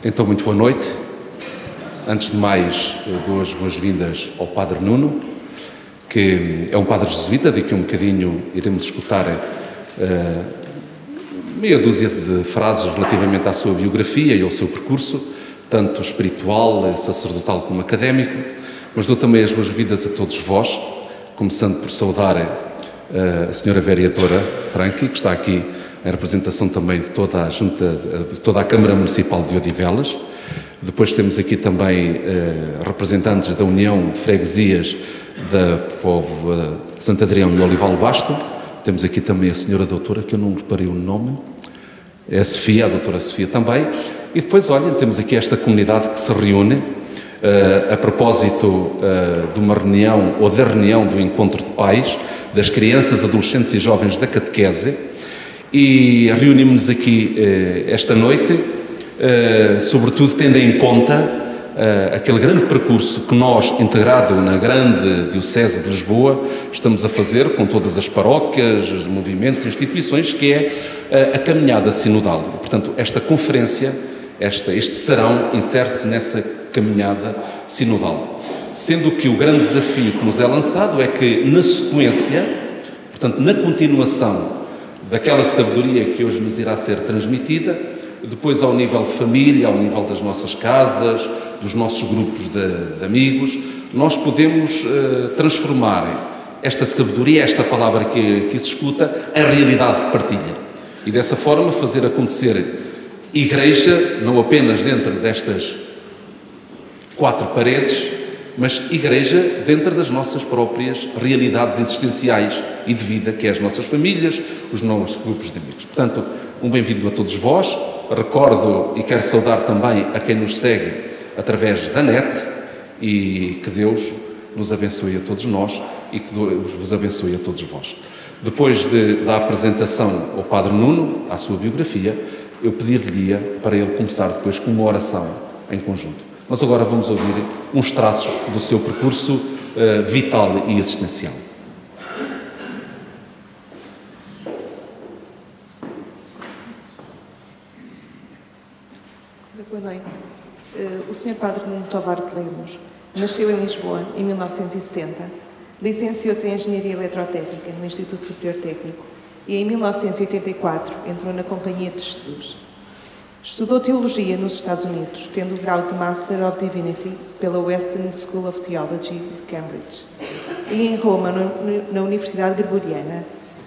Então, muito boa noite. Antes de mais, dou as boas-vindas ao Padre Nuno, que é um padre jesuíta. Daqui a um bocadinho iremos escutar meia dúzia de frases relativamente à sua biografia e ao seu percurso, tanto espiritual, sacerdotal como académico. Mas dou também as boas-vindas a todos vós, começando por saudar a senhora vereadora Franqui, que está aqui em representação também de toda a Junta, de toda a Câmara Municipal de Odivelas. Depois temos aqui também representantes da União de Freguesias da Povo de Santo Adrião e Olival Basto. Temos aqui também a senhora doutora, que eu não reparei o nome, é a Sofia, a doutora Sofia também. E depois, olhem, temos aqui esta comunidade que se reúne a propósito de uma reunião, ou da reunião do Encontro de Pais, das crianças, adolescentes e jovens da catequese. E reunimos-nos aqui esta noite, sobretudo tendo em conta aquele grande percurso que nós, integrado na grande Diocese de Lisboa, estamos a fazer com todas as paróquias, os movimentos, instituições, que é a caminhada sinodal. E, portanto, esta conferência, este serão, insere-se nessa caminhada sinodal. Sendo que o grande desafio que nos é lançado é que, na sequência, portanto, na continuação daquela sabedoria que hoje nos irá ser transmitida, depois ao nível de família, ao nível das nossas casas, dos nossos grupos de amigos, nós podemos transformar esta sabedoria, esta palavra que se escuta, em realidade de partilha. E dessa forma fazer acontecer igreja, não apenas dentro destas 4 paredes, mas igreja dentro das nossas próprias realidades existenciais e de vida, que é as nossas famílias, os nossos grupos de amigos. Portanto, um bem-vindo a todos vós. Recordo e quero saudar também a quem nos segue através da net, e que Deus nos abençoe a todos nós e que Deus vos abençoe a todos vós. Depois da apresentação ao Padre Nuno, à sua biografia, eu pedir-lhe para ele começar depois com uma oração em conjunto. Mas agora vamos ouvir uns traços do seu percurso vital e existencial. Boa noite. O Sr. Padre Nuno Tovar de Lemos nasceu em Lisboa em 1960, licenciou-se em Engenharia Eletrotécnica no Instituto Superior Técnico e em 1984 entrou na Companhia de Jesus. Estudou Teologia nos Estados Unidos, tendo o grau de Master of Divinity pela Western School of Theology de Cambridge, e em Roma, na Universidade Gregoriana,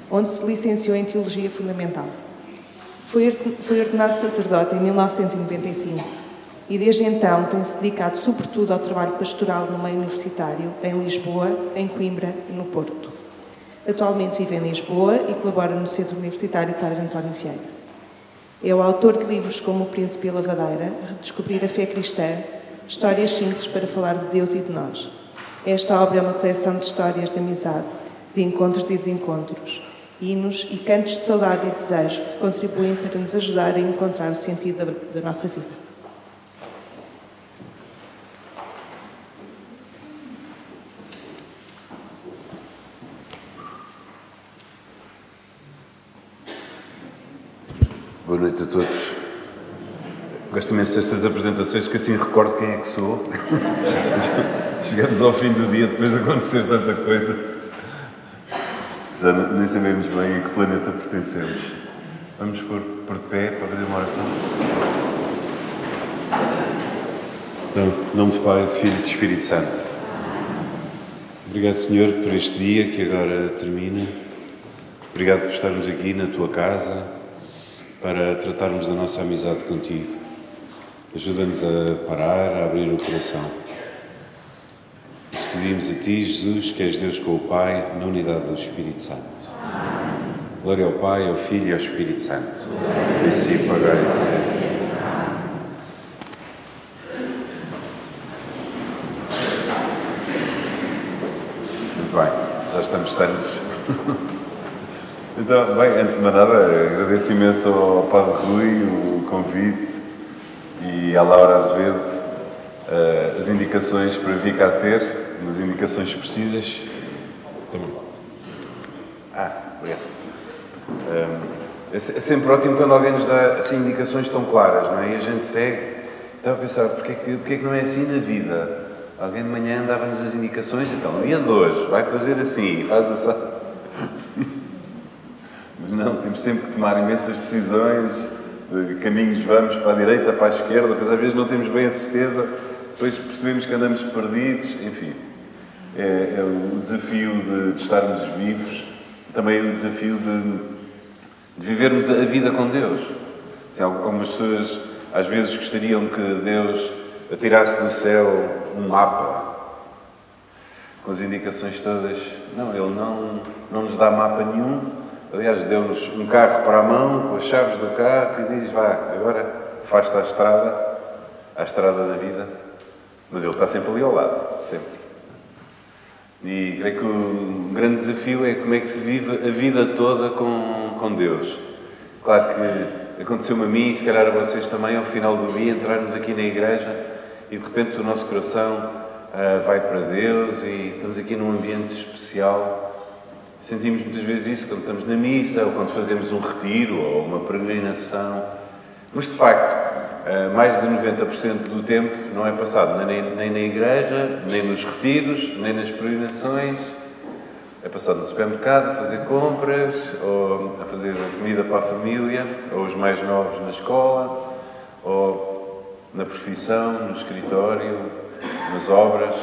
onde se licenciou em Teologia Fundamental. Foi ordenado sacerdote em 1995 e desde então tem-se dedicado sobretudo ao trabalho pastoral no meio universitário, em Lisboa, em Coimbra e no Porto. Atualmente vive em Lisboa e colabora no Centro Universitário Padre António Vieira. É o autor de livros como O Príncipe e a Lavadeira, Redescobrir a Fé Cristã, Histórias Simples para Falar de Deus e de Nós. Esta obra é uma coleção de histórias de amizade, de encontros e desencontros, hinos e cantos de saudade e desejo que contribuem para nos ajudar a encontrar o sentido da nossa vida. Boa noite a todos. Gosto imenso destas apresentações, que assim recordo quem é que sou. Chegamos ao fim do dia depois de acontecer tanta coisa. Já nem sabemos bem a que planeta pertencemos. Vamos pôr de pé para fazer uma oração. Então, em nome do Pai, do Filho e do Espírito Santo. Obrigado, Senhor, por este dia que agora termina. Obrigado por estarmos aqui na Tua casa, para tratarmos da nossa amizade contigo. Ajuda-nos a parar, a abrir o coração. Nós pedimos a Ti, Jesus, que és Deus com o Pai, na unidade do Espírito Santo. Glória ao Pai, ao Filho e ao Espírito Santo. Princípio, agora e sempre. Muito bem, já estamos santos. Então, bem, antes de mais nada, agradeço imenso ao Padre Rui o convite e à Laura Azevedo as indicações para vir cá ter, as indicações precisas. Obrigado. É sempre ótimo quando alguém nos dá assim, indicações tão claras, não é? E a gente segue estava a pensar, porque é que não é assim na vida? Alguém de manhã dava-nos as indicações, então, dia de hoje, vai fazer assim, faz assim. Mas não, temos sempre que tomar imensas decisões, de caminhos vamos para a direita, para a esquerda, depois às vezes não temos bem a certeza, depois percebemos que andamos perdidos, enfim. É o desafio de estarmos vivos, também o desafio de vivermos a vida com Deus. Assim, algumas pessoas às vezes gostariam que Deus atirasse do céu um mapa com as indicações todas. Não, Ele não nos dá mapa nenhum. Aliás, deu-nos um carro para a mão, com as chaves do carro, e diz, vá, agora faz-te à estrada da vida. Mas Ele está sempre ali ao lado, sempre. E creio que o grande desafio é como é que se vive a vida toda com Deus. Claro que aconteceu-me a mim, e se calhar a vocês também, ao final do dia, entrarmos aqui na igreja e de repente o nosso coração vai para Deus e estamos aqui num ambiente especial. Sentimos muitas vezes isso quando estamos na missa, ou quando fazemos um retiro, ou uma peregrinação. Mas, de facto, mais de 90% do tempo não é passado nem na igreja, nem nos retiros, nem nas peregrinações. É passado no supermercado a fazer compras, ou a fazer comida para a família, ou os mais novos na escola, ou na profissão, no escritório, nas obras.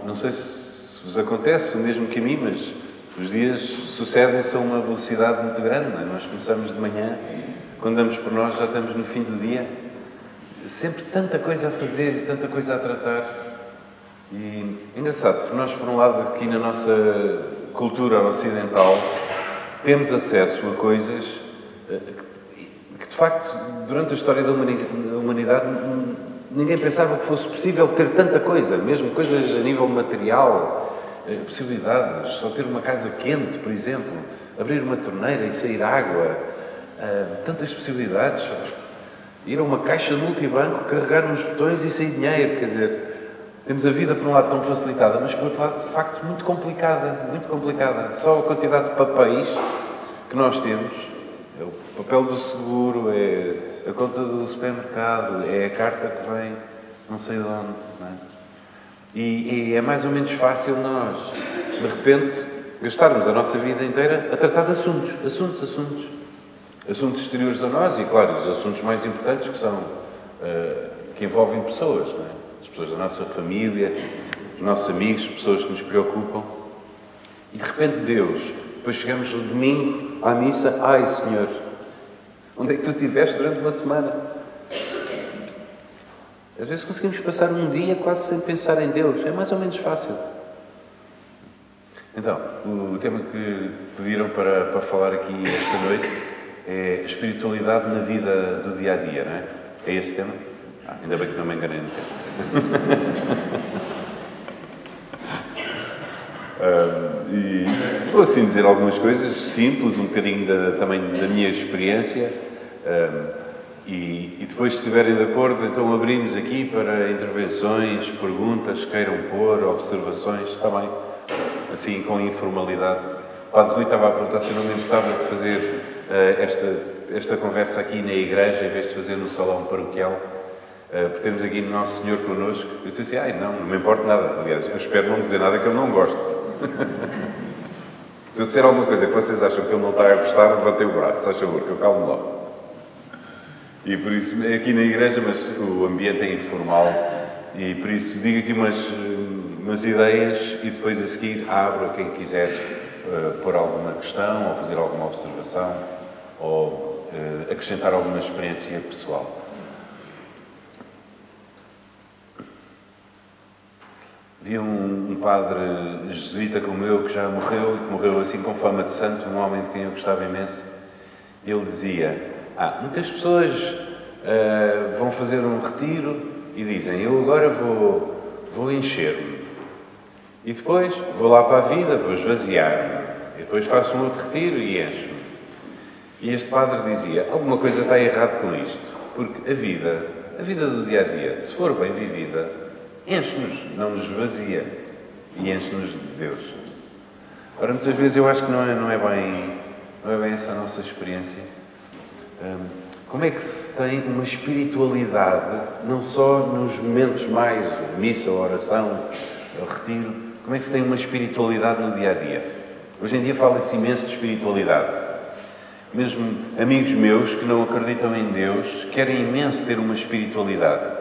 Não sei se vos acontece o mesmo que a mim, mas os dias sucedem-se a uma velocidade muito grande. Não é? Nós começamos de manhã, quando damos por nós já estamos no fim do dia. Sempre tanta coisa a fazer e tanta coisa a tratar. E é engraçado, porque nós, por um lado, aqui na nossa cultura ocidental, temos acesso a coisas que, de facto, durante a história da humanidade, ninguém pensava que fosse possível ter tanta coisa, mesmo coisas a nível material, possibilidades, só ter uma casa quente, por exemplo, abrir uma torneira e sair água, tantas possibilidades, ir a uma caixa de multibanco, carregar uns botões e sair dinheiro, quer dizer, temos a vida por um lado tão facilitada, mas por outro lado, de facto, muito complicada. Só a quantidade de papéis que nós temos, é o papel do seguro, é a conta do supermercado, é a carta que vem não sei de onde, não é? E é mais ou menos fácil nós, de repente, gastarmos a nossa vida inteira a tratar de assuntos exteriores a nós e, claro, os assuntos mais importantes que são, que envolvem pessoas, não é? As pessoas da nossa família, os nossos amigos, pessoas que nos preocupam. E, de repente, Deus, depois chegamos no domingo à missa, ai, Senhor, onde é que tu estiveste durante uma semana? Às vezes conseguimos passar um dia quase sem pensar em Deus. É mais ou menos fácil. Então, o tema que pediram para falar aqui esta noite é a espiritualidade na vida do dia-a-dia, não é? É esse tema? Ainda bem que não me enganei no tema. E vou assim dizer algumas coisas simples, um bocadinho também da minha experiência. E depois, se estiverem de acordo, então abrimos aqui para intervenções, perguntas, queiram pôr, observações, está bem, assim com informalidade. O Padre Rui estava a perguntar se eu não me importava de fazer esta conversa aqui na igreja, em vez de fazer no salão paroquial, porque temos aqui Nosso Senhor connosco. Eu disse assim, não me importa nada. Aliás, eu espero não dizer nada que ele não goste. Se eu disser alguma coisa que vocês acham que ele não está a gostar, levantei o braço, se faz favor, que eu calmo logo. E por isso, é aqui na igreja, mas o ambiente é informal, e por isso digo aqui umas ideias e depois a seguir abro a quem quiser pôr alguma questão, ou fazer alguma observação, ou acrescentar alguma experiência pessoal. Havia um padre jesuíta como eu, que já morreu, e que morreu assim com fama de santo, um homem de quem eu gostava imenso. Ele dizia, muitas pessoas vão fazer um retiro e dizem, eu agora vou encher-me. E depois vou lá para a vida, vou esvaziar-me. E depois faço um outro retiro e encho-me. E este padre dizia, alguma coisa está errada com isto. Porque a vida do dia-a-dia, se for bem vivida, enche-nos, não nos vazia. E enche-nos de Deus. Ora, muitas vezes eu acho que não é bem essa a nossa experiência. Como é que se tem uma espiritualidade, não só nos momentos mais missa, oração, retiro, como é que se tem uma espiritualidade no dia-a-dia? Hoje em dia fala-se imenso de espiritualidade. Mesmo amigos meus que não acreditam em Deus querem imenso ter uma espiritualidade.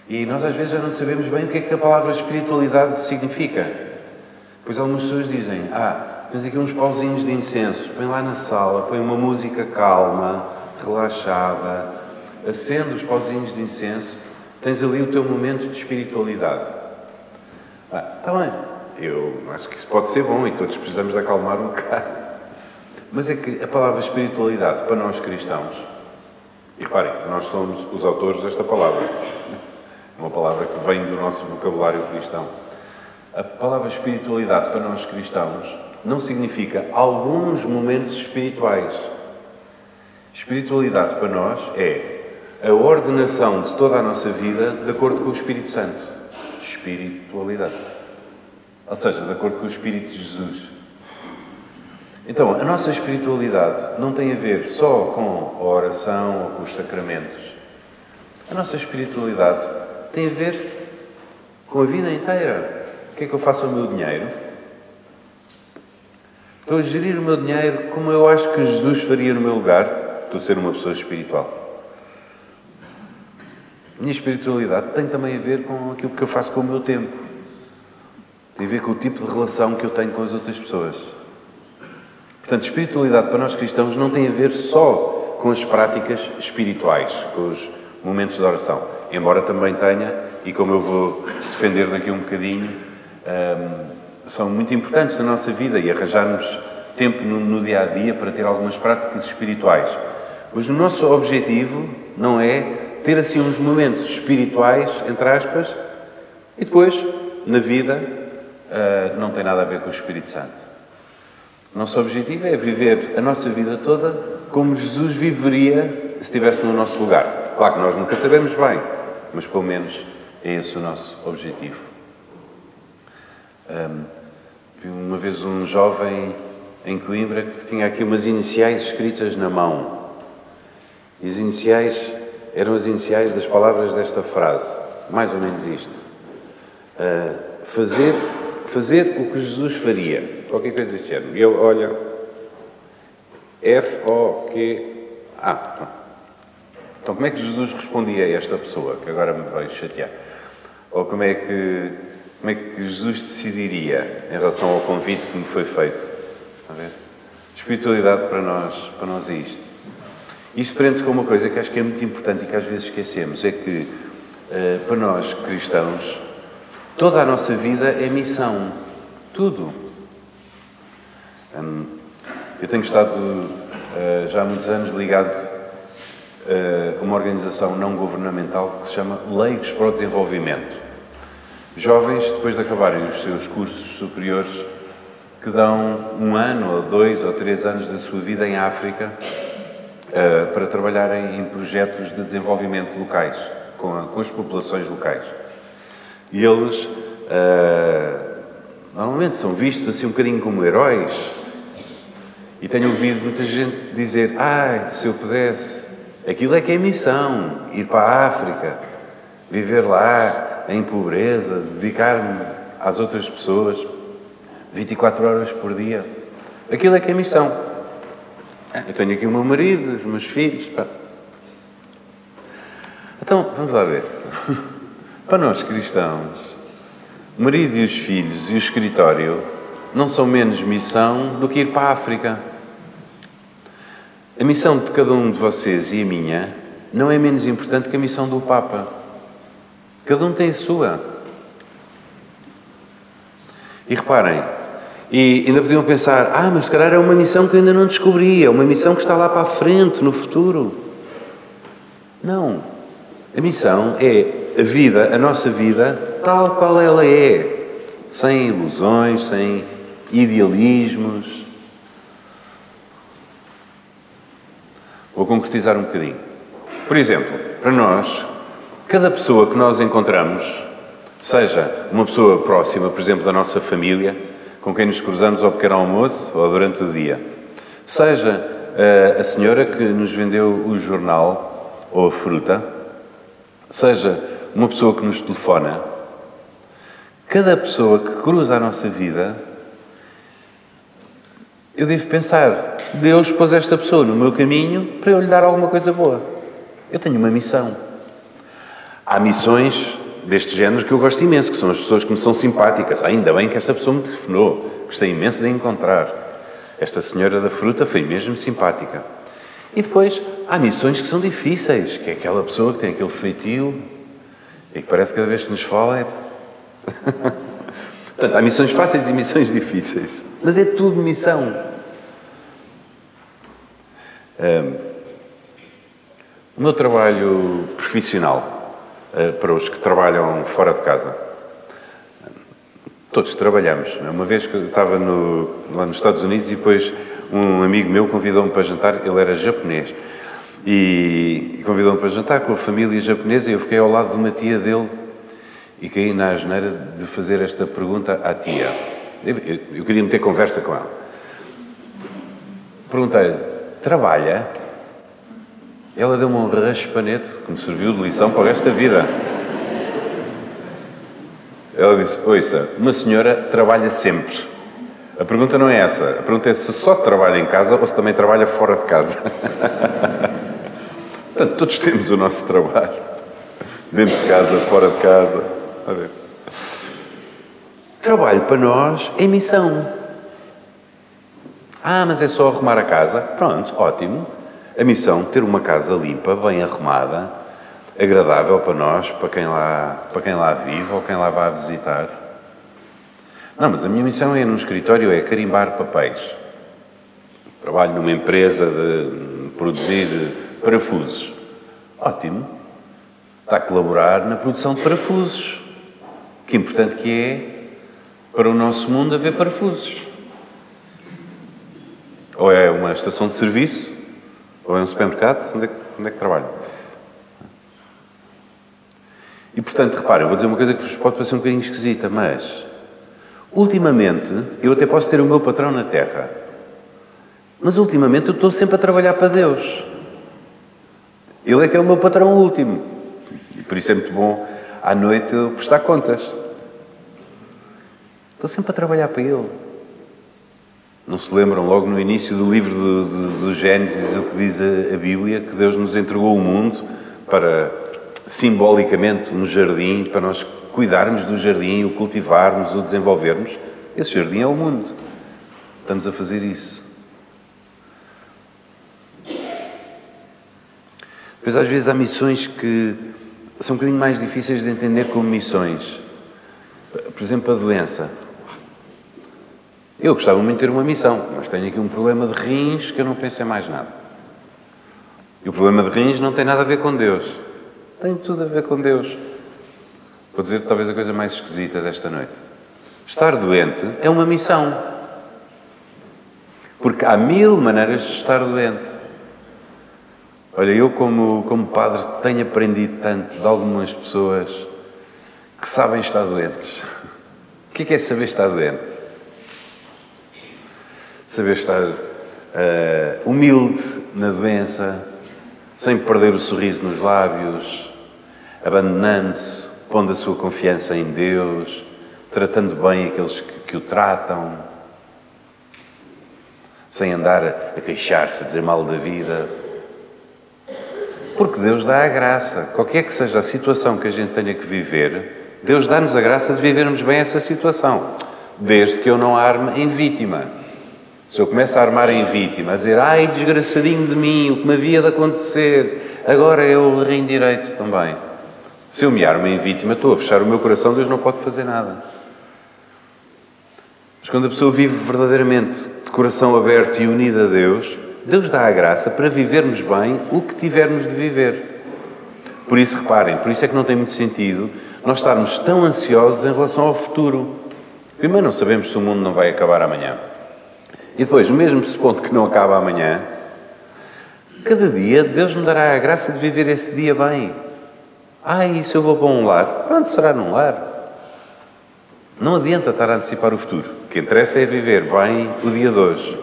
E nós às vezes já não sabemos bem o que é que a palavra espiritualidade significa. Pois algumas pessoas dizem, tens aqui uns pauzinhos de incenso, põe lá na sala, põe uma música calma, relaxada, acende os pauzinhos de incenso, tens ali o teu momento de espiritualidade. Está bem, eu acho que isso pode ser bom e todos precisamos de acalmar um bocado. Mas é que a palavra espiritualidade para nós cristãos, e reparem, nós somos os autores desta palavra, uma palavra que vem do nosso vocabulário cristão. A palavra espiritualidade para nós cristãos não significa alguns momentos espirituais. Espiritualidade para nós é a ordenação de toda a nossa vida de acordo com o Espírito Santo. Espiritualidade. Ou seja, de acordo com o Espírito de Jesus. Então, a nossa espiritualidade não tem a ver só com a oração ou com os sacramentos. A nossa espiritualidade tem a ver com a vida inteira. O que é que eu faço ao meu dinheiro? Estou a gerir o meu dinheiro como eu acho que Jesus faria no meu lugar. Estou a ser uma pessoa espiritual. A minha espiritualidade tem também a ver com aquilo que eu faço com o meu tempo. Tem a ver com o tipo de relação que eu tenho com as outras pessoas. Portanto, espiritualidade para nós cristãos não tem a ver só com as práticas espirituais, com os momentos de oração. Embora também tenha, e como eu vou defender daqui um bocadinho, são muito importantes na nossa vida e arranjarmos tempo no dia-a-dia para ter algumas práticas espirituais. Mas o nosso objetivo não é ter assim uns momentos espirituais, entre aspas, e depois, na vida, não tem nada a ver com o Espírito Santo. O nosso objetivo é viver a nossa vida toda como Jesus viveria se estivesse no nosso lugar. Claro que nós nunca sabemos bem, mas pelo menos é esse o nosso objetivo. Vi uma vez um jovem em Coimbra que tinha aqui umas iniciais escritas na mão. E as iniciais eram as iniciais das palavras desta frase. Mais ou menos isto. Fazer o que Jesus faria. Qualquer coisa deste género. E ele olha... F-O-Q-A. Então como é que Jesus respondia a esta pessoa, que agora me veio chatear? Ou como é que Jesus decidiria em relação ao convite que me foi feito? A ver? Espiritualidade para nós é isto. Isto prende-se com uma coisa que acho que é muito importante e que às vezes esquecemos, é que para nós cristãos toda a nossa vida é missão. Tudo. Eu tenho estado já há muitos anos ligado a uma organização não governamental que se chama Leigos para o Desenvolvimento. Jovens, depois de acabarem os seus cursos superiores, que dão 1 ano, ou 2 ou 3 anos da sua vida em África para trabalharem em projetos de desenvolvimento locais, com as populações locais. E eles, normalmente, são vistos assim um bocadinho como heróis. E tenho ouvido muita gente dizer, se eu pudesse, aquilo é que é missão, ir para a África, viver lá em pobreza, dedicar-me às outras pessoas, 24 horas por dia. Aquilo é que é missão. Eu tenho aqui o meu marido, os meus filhos. Então, vamos lá ver. Para nós cristãos, o marido e os filhos e o escritório não são menos missão do que ir para a África. A missão de cada um de vocês e a minha não é menos importante que a missão do Papa. Cada um tem a sua. E reparem, e ainda podiam pensar, mas se calhar é uma missão que eu ainda não descobri, é uma missão que está lá para a frente, no futuro. Não. A missão é a vida, a nossa vida, tal qual ela é. Sem ilusões, sem idealismos. Vou concretizar um bocadinho. Por exemplo, para nós, cada pessoa que nós encontramos, seja uma pessoa próxima, por exemplo, da nossa família, com quem nos cruzamos ao pequeno almoço ou durante o dia, seja a senhora que nos vendeu o jornal ou a fruta, seja uma pessoa que nos telefona, cada pessoa que cruza a nossa vida, eu devo pensar, Deus pôs esta pessoa no meu caminho para eu lhe dar alguma coisa boa. Eu tenho uma missão. Há missões deste género que eu gosto imenso, que são as pessoas que me são simpáticas. Ainda bem que esta pessoa me telefonou. Gostei imenso de a encontrar. Esta senhora da fruta foi mesmo simpática. E depois, há missões que são difíceis, que é aquela pessoa que tem aquele feitio e que parece que cada vez que nos fala é... Portanto, há missões fáceis e missões difíceis. Mas é tudo missão. O meu trabalho profissional, para os que trabalham fora de casa, todos trabalhamos. Uma vez que eu estava lá nos Estados Unidos e depois um amigo meu convidou-me para jantar, ele era japonês, e convidou-me para jantar com a família japonesa e eu fiquei ao lado de uma tia dele e caí na asneira de fazer esta pergunta à tia. Eu queria meter conversa com ela. Perguntei-lhe, trabalha? Ela deu-me um raspanete que me serviu de lição para o resto da vida. Ela disse, ouça, uma senhora trabalha sempre. A pergunta não é essa. A pergunta é se só trabalha em casa ou se também trabalha fora de casa. Portanto, todos temos o nosso trabalho. Dentro de casa, fora de casa. A ver. Trabalho para nós é missão. Ah, mas é só arrumar a casa? Pronto, ótimo. A missão de ter uma casa limpa, bem arrumada, agradável para nós, para quem lá vive ou quem lá vá visitar. Não, mas a minha missão é num escritório, é carimbar papéis. Trabalho numa empresa de produzir parafusos. Ótimo. Está a colaborar na produção de parafusos. Que importante que é para o nosso mundo haver parafusos. Ou é uma estação de serviço, ou é um supermercado, onde é que trabalho? E, portanto, reparem, vou dizer uma coisa que vos pode parecer um bocadinho esquisita, mas, ultimamente, eu até posso ter o meu patrão na terra, mas, ultimamente, eu estou sempre a trabalhar para Deus. Ele é que é o meu patrão último. E, por isso é muito bom, à noite, eu prestar contas. Estou sempre a trabalhar para Ele. Não se lembram, logo no início do livro do Gênesis, o que diz a Bíblia, que Deus nos entregou o mundo para, simbolicamente, um jardim, para nós cuidarmos do jardim, o cultivarmos, o desenvolvermos. Esse jardim é o mundo. Estamos a fazer isso. Depois, às vezes, há missões que são um bocadinho mais difíceis de entender como missões. Por exemplo, a doença. Eu gostava muito de ter uma missão, mas tenho aqui um problema de rins que eu não penso em mais nada. E o problema de rins não tem nada a ver com Deus. Tem tudo a ver com Deus. Vou dizer talvez a coisa mais esquisita desta noite. Estar doente é uma missão. Porque há 1000 maneiras de estar doente. Olha, eu como padre tenho aprendido tanto de algumas pessoas que sabem estar doentes. O que é saber estar doente? Saber estar humilde na doença, sem perder o sorriso nos lábios, abandonando-se, pondo a sua confiança em Deus, tratando bem aqueles que o tratam, sem andar a queixar-se, a dizer mal da vida. Porque Deus dá a graça. Qualquer que seja a situação que a gente tenha que viver, Deus dá-nos a graça de vivermos bem essa situação, desde que eu não arme em vítima. Se eu começo a armar em vítima, a dizer, ai, desgraçadinho de mim, o que me havia de acontecer, agora eu rimo direito também. Se eu me armo em vítima, estou a fechar o meu coração, Deus não pode fazer nada. Mas quando a pessoa vive verdadeiramente de coração aberto e unido a Deus, Deus dá a graça para vivermos bem o que tivermos de viver. Por isso, reparem, por isso é que não tem muito sentido nós estarmos tão ansiosos em relação ao futuro. Primeiro, não sabemos se o mundo não vai acabar amanhã. E depois, mesmo se ponto que não acaba amanhã, cada dia Deus me dará a graça de viver esse dia bem. E se eu vou para um lar? Pronto, será num lar. Não adianta estar a antecipar o futuro. O que interessa é viver bem o dia de hoje.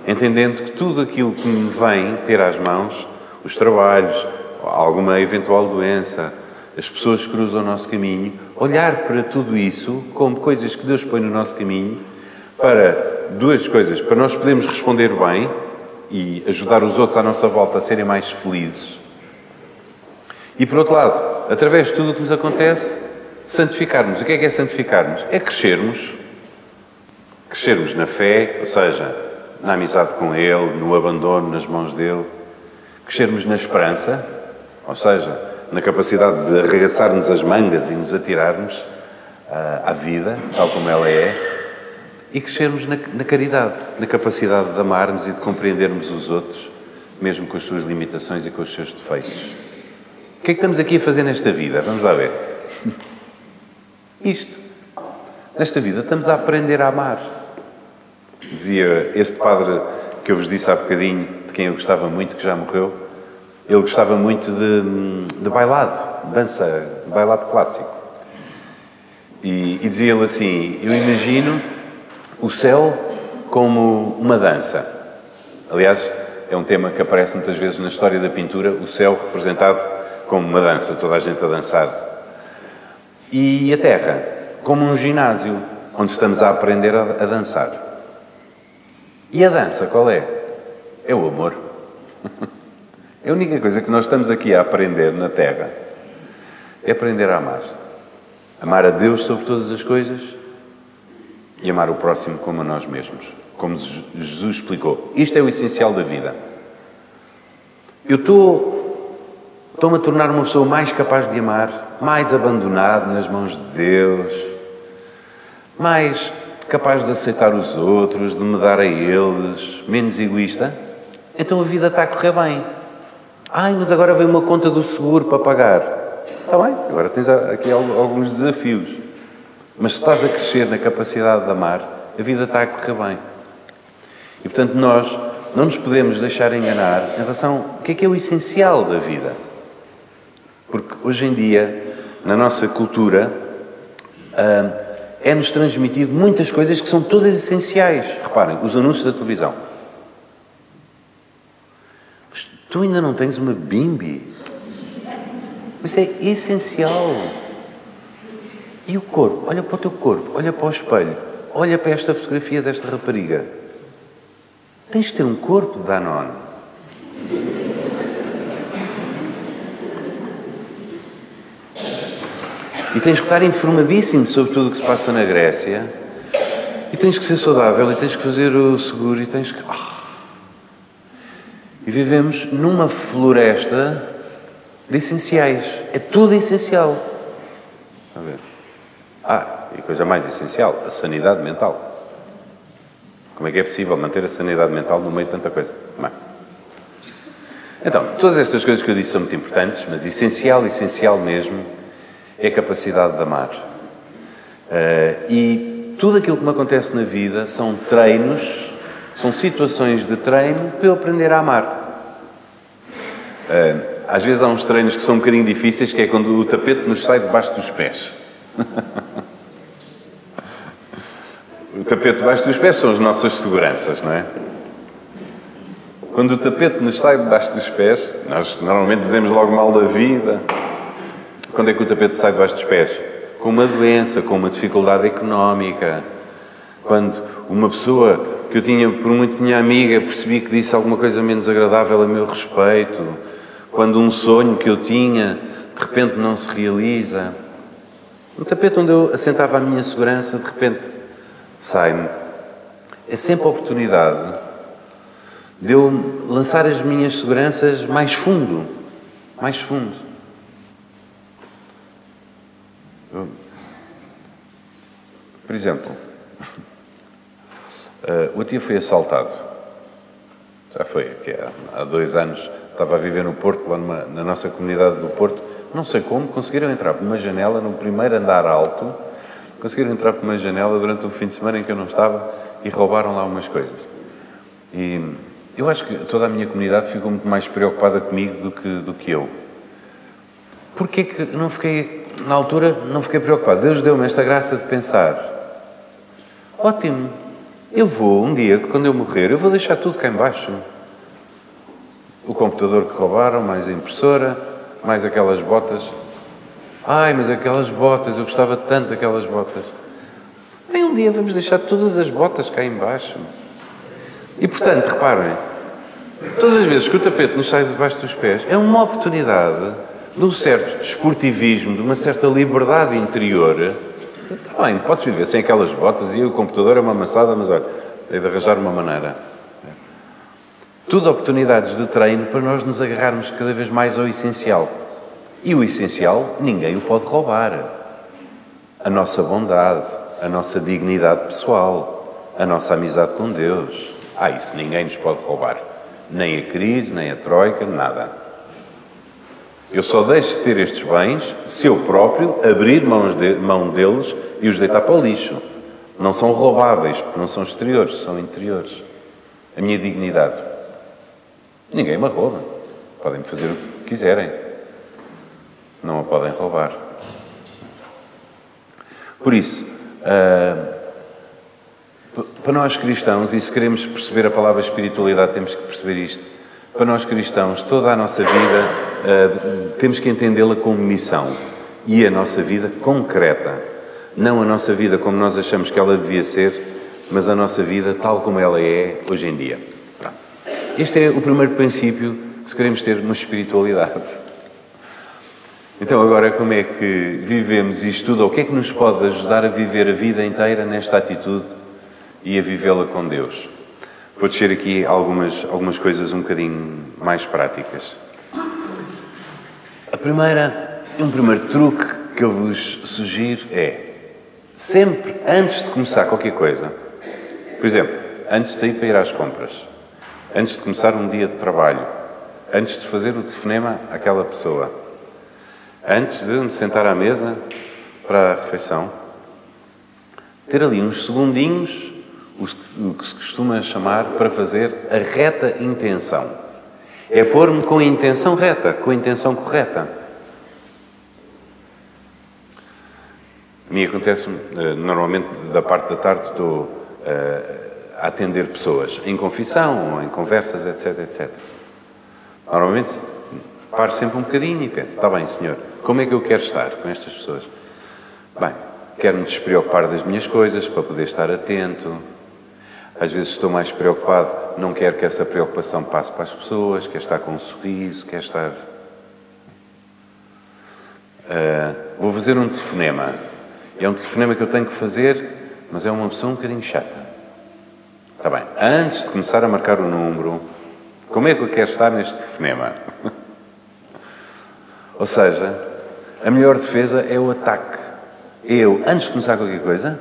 entendendo que tudo aquilo que me vem ter às mãos, os trabalhos, alguma eventual doença, as pessoas que cruzam o nosso caminho, olhar para tudo isso como coisas que Deus põe no nosso caminho para duas coisas, para nós podermos responder bem e ajudar os outros à nossa volta a serem mais felizes. E por outro lado, através de tudo o que nos acontece, santificarmos. O que é santificarmos? É crescermos. Crescermos na fé, ou seja, na amizade com Ele, no abandono nas mãos dEle. Crescermos na esperança, ou seja, na capacidade de arregaçarmos as mangas e nos atirarmos à vida, tal como ela é. E crescermos na caridade, na capacidade de amarmos e de compreendermos os outros, mesmo com as suas limitações e com os seus defeitos. O que é que estamos aqui a fazer nesta vida? Vamos lá ver. Isto. Nesta vida estamos a aprender a amar. Dizia este padre que eu vos disse há bocadinho, de quem eu gostava muito, que já morreu, ele gostava muito de bailado, dança, bailado clássico. E dizia ele assim, eu imagino o céu como uma dança. Aliás, é um tema que aparece muitas vezes na história da pintura, o céu representado como uma dança, toda a gente a dançar. E a terra como um ginásio, onde estamos a aprender a dançar. E a dança, qual é? É o amor. É a única coisa que nós estamos aqui a aprender na terra. É aprender a amar. Amar a Deus sobre todas as coisas e amar o próximo como a nós mesmos, como Jesus explicou. Isto é o essencial da vida. Eu estou-me a tornar uma pessoa mais capaz de amar, mais abandonado nas mãos de Deus, mais capaz de aceitar os outros, de me dar a eles, menos egoísta. Então a vida está a correr bem. Mas agora vem uma conta do seguro para pagar. Está bem, agora tens aqui alguns desafios. Mas se estás a crescer na capacidade de amar, a vida está a correr bem. E, portanto, nós não nos podemos deixar enganar em relação ao que é o essencial da vida. Porque, hoje em dia, na nossa cultura, é-nos transmitido muitas coisas que são todas essenciais. Reparem, os anúncios da televisão. Mas tu ainda não tens uma bimbi? Isso é essencial. E o corpo? Olha para o teu corpo, olha para o espelho, olha para esta fotografia desta rapariga. Tens de ter um corpo de Danone. E tens que estar informadíssimo sobre tudo o que se passa na Grécia. E tens que ser saudável, e tens que fazer o seguro, e tens que... E vivemos numa floresta de essenciais. É tudo essencial. A ver. E a coisa mais essencial, a sanidade mental. Como é que é possível manter a sanidade mental no meio de tanta coisa? Não. Então, todas estas coisas que eu disse são muito importantes, mas essencial mesmo, é a capacidade de amar. E tudo aquilo que me acontece na vida são treinos, são situações de treino para eu aprender a amar. Às vezes há uns treinos que são um bocadinho difíceis, que é quando o tapete nos sai debaixo dos pés. O tapete debaixo dos pés são as nossas seguranças, não é? Quando o tapete nos sai debaixo dos pés, nós normalmente dizemos logo mal da vida. Quando é que o tapete sai debaixo dos pés? Com uma doença, com uma dificuldade económica. Quando uma pessoa que eu tinha, por muito minha amiga, percebi que disse alguma coisa menos agradável a meu respeito. Quando um sonho que eu tinha, de repente não se realiza. O tapete onde eu assentava a minha segurança, de repente, sai-me. É sempre a oportunidade de eu lançar as minhas seguranças mais fundo. Mais fundo. Por exemplo, o tio foi assaltado. Já foi, aqui há 2 anos. Estava a viver no Porto, lá na nossa comunidade do Porto. Não sei como, conseguiram entrar por uma janela, no primeiro andar alto, conseguiram entrar por uma janela durante um fim de semana em que eu não estava e roubaram lá umas coisas. E eu acho que toda a minha comunidade ficou muito mais preocupada comigo do que eu. Porquê que não fiquei, na altura, não fiquei preocupado? Deus deu-me esta graça de pensar, ótimo, Eu vou, um dia, quando eu morrer, eu vou deixar tudo cá em baixo. O computador que roubaram, mais a impressora, mais aquelas botas. Ai, mas aquelas botas, eu gostava tanto daquelas botas. Bem, um dia vamos deixar todas as botas cá em baixo. E, portanto, reparem, todas as vezes que o tapete nos sai debaixo dos pés, é uma oportunidade de um certo desportivismo, de uma certa liberdade interior. Está bem, podes viver sem aquelas botas e o computador é uma amassada, mas olha, tem de arranjar uma maneira. Tudo oportunidades de treino para nós nos agarrarmos cada vez mais ao essencial. E o essencial, ninguém o pode roubar. A nossa bondade, a nossa dignidade pessoal, a nossa amizade com Deus. Isso ninguém nos pode roubar. Nem a crise, nem a troika, nada. Eu só deixo de ter estes bens se eu próprio abrir mão deles e os deitar para o lixo. Não são roubáveis, porque não são exteriores, são interiores. A minha dignidade. Ninguém me rouba. Podem fazer o que quiserem. Não a podem roubar. Por isso, para nós cristãos, e se queremos perceber a palavra espiritualidade, temos que perceber isto. Para nós cristãos, toda a nossa vida, temos que entendê-la como missão. E a nossa vida concreta. Não a nossa vida como nós achamos que ela devia ser, mas a nossa vida tal como ela é hoje em dia. Pronto. Este é o primeiro princípio, se queremos ter uma espiritualidade. Então agora, como é que vivemos isto tudo? O que é que nos pode ajudar a viver a vida inteira nesta atitude e a vivê-la com Deus? Vou descer aqui algumas coisas um bocadinho mais práticas. Um primeiro truque que eu vos sugiro é, sempre antes de começar qualquer coisa, por exemplo, antes de sair para ir às compras, antes de começar um dia de trabalho, antes de fazer o telefonema àquela pessoa, antes de sentar à mesa para a refeição, ter ali uns segundinhos, o que se costuma chamar para fazer a reta intenção. É pôr-me com a intenção reta, com a intenção correta. A mim acontece-me, normalmente, da parte da tarde, estou a atender pessoas, em confissão, ou em conversas, etc, etc. Normalmente, paro sempre um bocadinho e penso, está bem, senhor, como é que eu quero estar com estas pessoas? Bem, quero-me despreocupar das minhas coisas, para poder estar atento. Às vezes estou mais preocupado, não quero que essa preocupação passe para as pessoas, quero estar com um sorriso, quero estar... vou fazer um telefonema. É um telefonema que eu tenho que fazer, mas é uma pessoa um bocadinho chata. Está bem, antes de começar a marcar o número, como é que eu quero estar neste telefonema? Ou seja, a melhor defesa é o ataque. Eu, antes de começar qualquer coisa,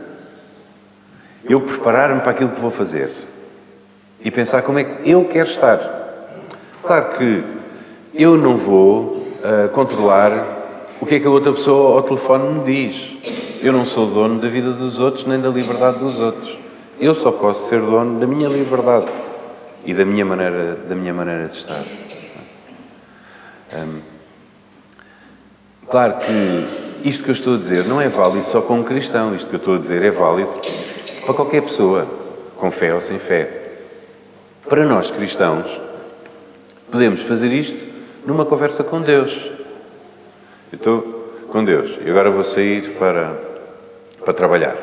eu preparar-me para aquilo que vou fazer e pensar como é que eu quero estar. Claro que eu não vou controlar o que é que a outra pessoa ao telefone me diz. Eu não sou dono da vida dos outros nem da liberdade dos outros. Eu só posso ser dono da minha liberdade e da minha maneira de estar. Claro que isto que eu estou a dizer não é válido só para um cristão. Isto que eu estou a dizer é válido para qualquer pessoa, com fé ou sem fé. Para nós cristãos, podemos fazer isto numa conversa com Deus. Eu estou com Deus e agora vou sair para trabalhar.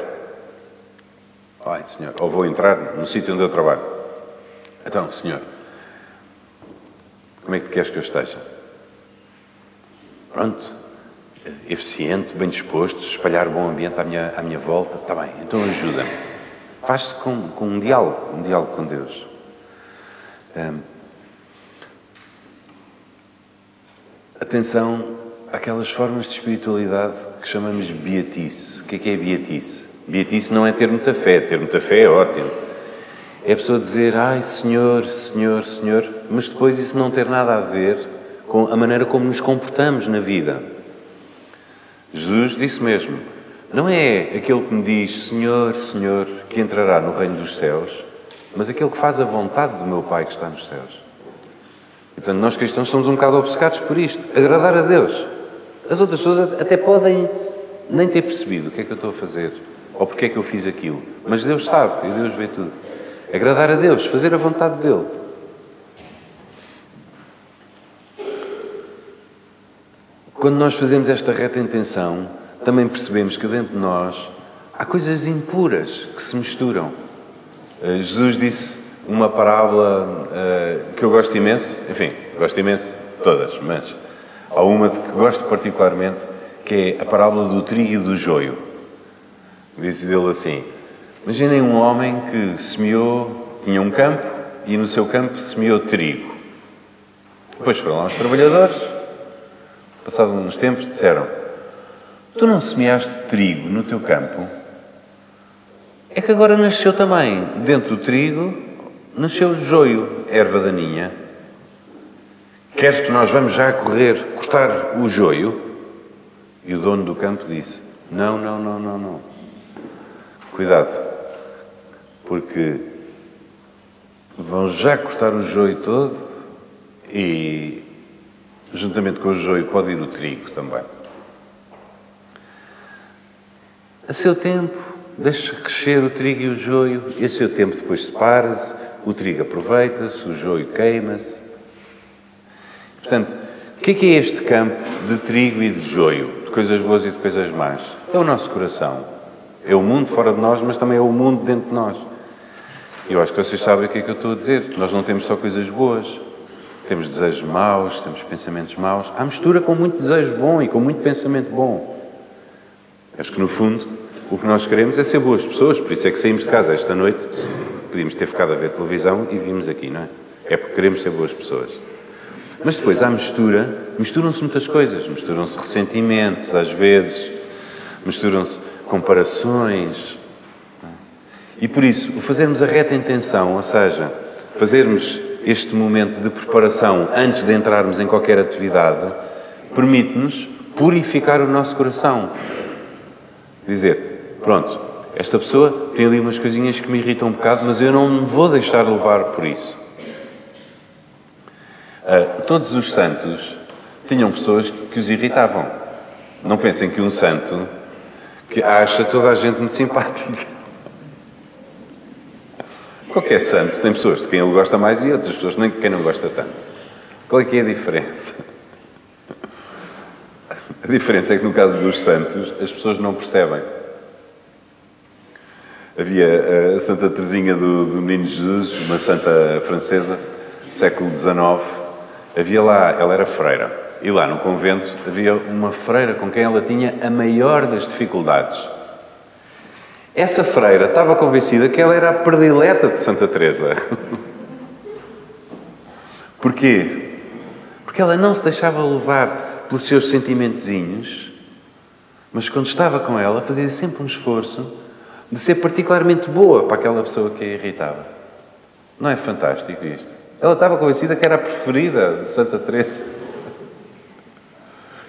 Ai, Senhor, ou vou entrar no sítio onde eu trabalho. Então, Senhor, como é que tu queres que eu esteja? Pronto, eficiente, bem disposto, espalhar bom ambiente à minha volta. Está bem, então ajuda-me. Faz-se com um diálogo com Deus. Atenção àquelas formas de espiritualidade que chamamos beatice. O que é beatice? Beatice não é ter muita fé. Ter muita fé é ótimo. É a pessoa dizer, ai, Senhor, Senhor, Senhor, mas depois isso não ter nada a ver com a maneira como nos comportamos na vida. Jesus disse mesmo, não é aquele que me diz, Senhor, Senhor, que entrará no reino dos céus, mas aquele que faz a vontade do meu Pai que está nos céus. E, portanto, nós cristãos somos um bocado obcecados por isto, agradar a Deus. As outras pessoas até podem nem ter percebido o que é que eu estou a fazer, ou porque é que eu fiz aquilo. Mas Deus sabe e Deus vê tudo. Agradar a Deus, fazer a vontade dEle. Quando nós fazemos esta reta intenção, também percebemos que dentro de nós há coisas impuras que se misturam. Jesus disse uma parábola que eu gosto imenso, enfim, gosto imenso de todas, mas há uma de que gosto particularmente, que é a parábola do trigo e do joio. Diz ele assim: imaginem um homem que semeou, tinha um campo e no seu campo semeou trigo. Depois foram lá os trabalhadores, passados uns tempos, disseram: tu não semeaste trigo no teu campo? É que agora nasceu também, dentro do trigo, nasceu joio, erva daninha. Queres que nós vamos já correr, cortar o joio? E o dono do campo disse: não. Cuidado, porque vão já cortar o joio todo e, juntamente com o joio, pode ir o trigo também. A seu tempo, deixa crescer o trigo e o joio, e a seu tempo depois separa-se, o trigo aproveita-se, o joio queima-se. Portanto, o que é este campo de trigo e de joio, de coisas boas e de coisas más? É o nosso coração. É o mundo fora de nós, mas também é o mundo dentro de nós. E eu acho que vocês sabem o que é que eu estou a dizer. Nós não temos só coisas boas. Temos desejos maus, temos pensamentos maus. Há mistura com muito desejo bom e com muito pensamento bom. Acho que, no fundo, o que nós queremos é ser boas pessoas. Por isso é que saímos de casa esta noite. Podíamos ter ficado a ver televisão e vimos aqui, não é? É porque queremos ser boas pessoas. Mas depois há misturam-se muitas coisas. Misturam-se ressentimentos, às vezes. Misturam-se comparações. E por isso, o fazermos a reta intenção, ou seja, fazermos este momento de preparação antes de entrarmos em qualquer atividade, permite-nos purificar o nosso coração. Dizer: pronto, esta pessoa tem ali umas coisinhas que me irritam um bocado, mas eu não me vou deixar levar por isso. Todos os santos tinham pessoas que os irritavam. Não pensem que um santo que acha toda a gente muito simpática. Qualquer santo tem pessoas de quem ele gosta mais e outras pessoas de quem não gosta tanto. Qual é que é a diferença? A diferença é que no caso dos santos as pessoas não percebem. Havia a Santa Teresinha do Menino Jesus, uma santa francesa, século XIX. Havia lá, ela era freira. E lá no convento havia uma freira com quem ela tinha a maior das dificuldades. Essa freira estava convencida que ela era a predileta de Santa Teresa. Porquê? Porque ela não se deixava levar pelos seus sentimentozinhos, mas quando estava com ela fazia sempre um esforço de ser particularmente boa para aquela pessoa que a irritava. Não é fantástico isto? Ela estava convencida que era a preferida de Santa Teresa.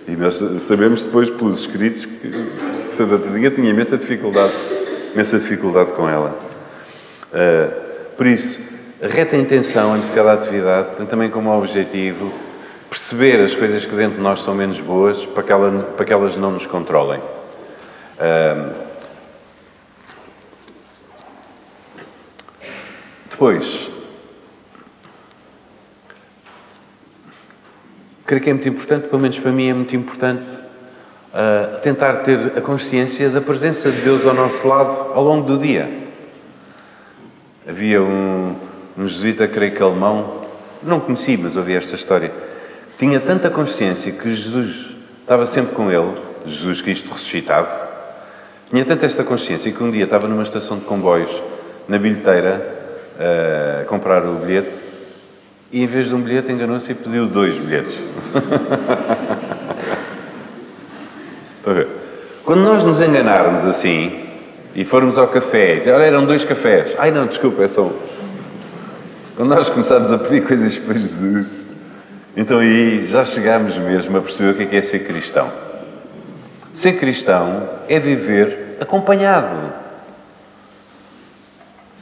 E nós sabemos depois pelos escritos que Santa Teresinha tinha imensa dificuldade com ela. Por isso, a reta intenção antes de cada atividade tem também como objetivo perceber as coisas que dentro de nós são menos boas para que elas não nos controlem. Depois, creio que é muito importante, pelo menos para mim é muito importante, tentar ter a consciência da presença de Deus ao nosso lado ao longo do dia. Havia um jesuíta, creio que alemão, não conheci, mas ouvi esta história, tinha tanta consciência que Jesus estava sempre com ele, Jesus Cristo ressuscitado, tinha tanta esta consciência que um dia estava numa estação de comboios, na bilheteira, a comprar o bilhete, e em vez de um bilhete enganou-se e pediu 2 bilhetes. Estão a ver? Quando nós nos enganarmos assim e formos ao café e dizer: olha, eram 2 cafés. Ai não, desculpa, é só um. Quando nós começarmos a pedir coisas para Jesus, então aí já chegámos mesmo a perceber o que é ser cristão. Ser cristão é viver acompanhado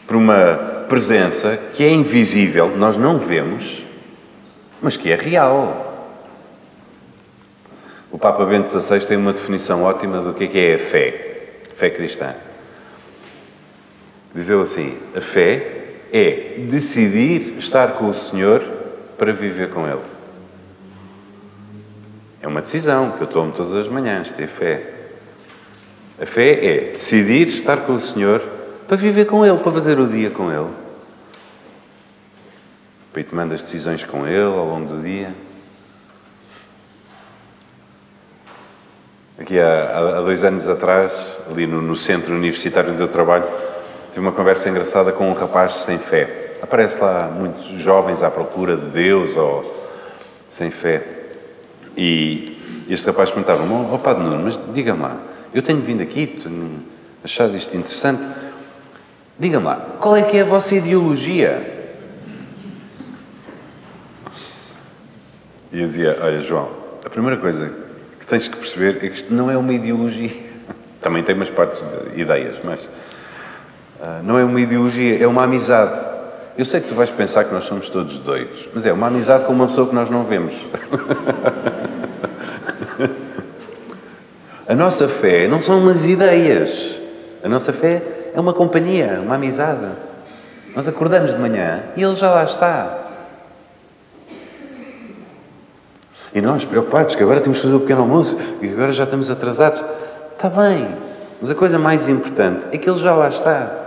por uma presença que é invisível, nós não vemos, mas que é real. O Papa Bento XVI tem uma definição ótima do que é a fé cristã. Diz ele assim: a fé é decidir estar com o Senhor para viver com Ele. É uma decisão que eu tomo todas as manhãs, ter fé. A fé é decidir estar com o Senhor para viver com Ele, para fazer o dia com Ele. Para ir tomando as decisões com Ele ao longo do dia. Aqui há 2 anos atrás, ali no centro universitário onde eu trabalho, tive uma conversa engraçada com um rapaz sem fé. Aparece lá muitos jovens à procura de Deus ou sem fé. E este rapaz perguntava-me: ó Padre Nuno, mas diga-me lá, eu tenho vindo aqui, tenho achado isto interessante, diga-me lá, qual é que é a vossa ideologia? E eu dizia: olha João, a primeira coisa que tens que perceber é que isto não é uma ideologia. Também tem umas partes de ideias, mas não é uma ideologia, é uma amizade. Eu sei que tu vais pensar que nós somos todos doidos, mas é uma amizade com uma pessoa que nós não vemos. A nossa fé não são umas ideias. A nossa fé é uma companhia, uma amizade. Nós acordamos de manhã e Ele já lá está. E nós, preocupados, que agora temos que fazer o pequeno almoço e agora já estamos atrasados. Está bem, mas a coisa mais importante é que Ele já lá está.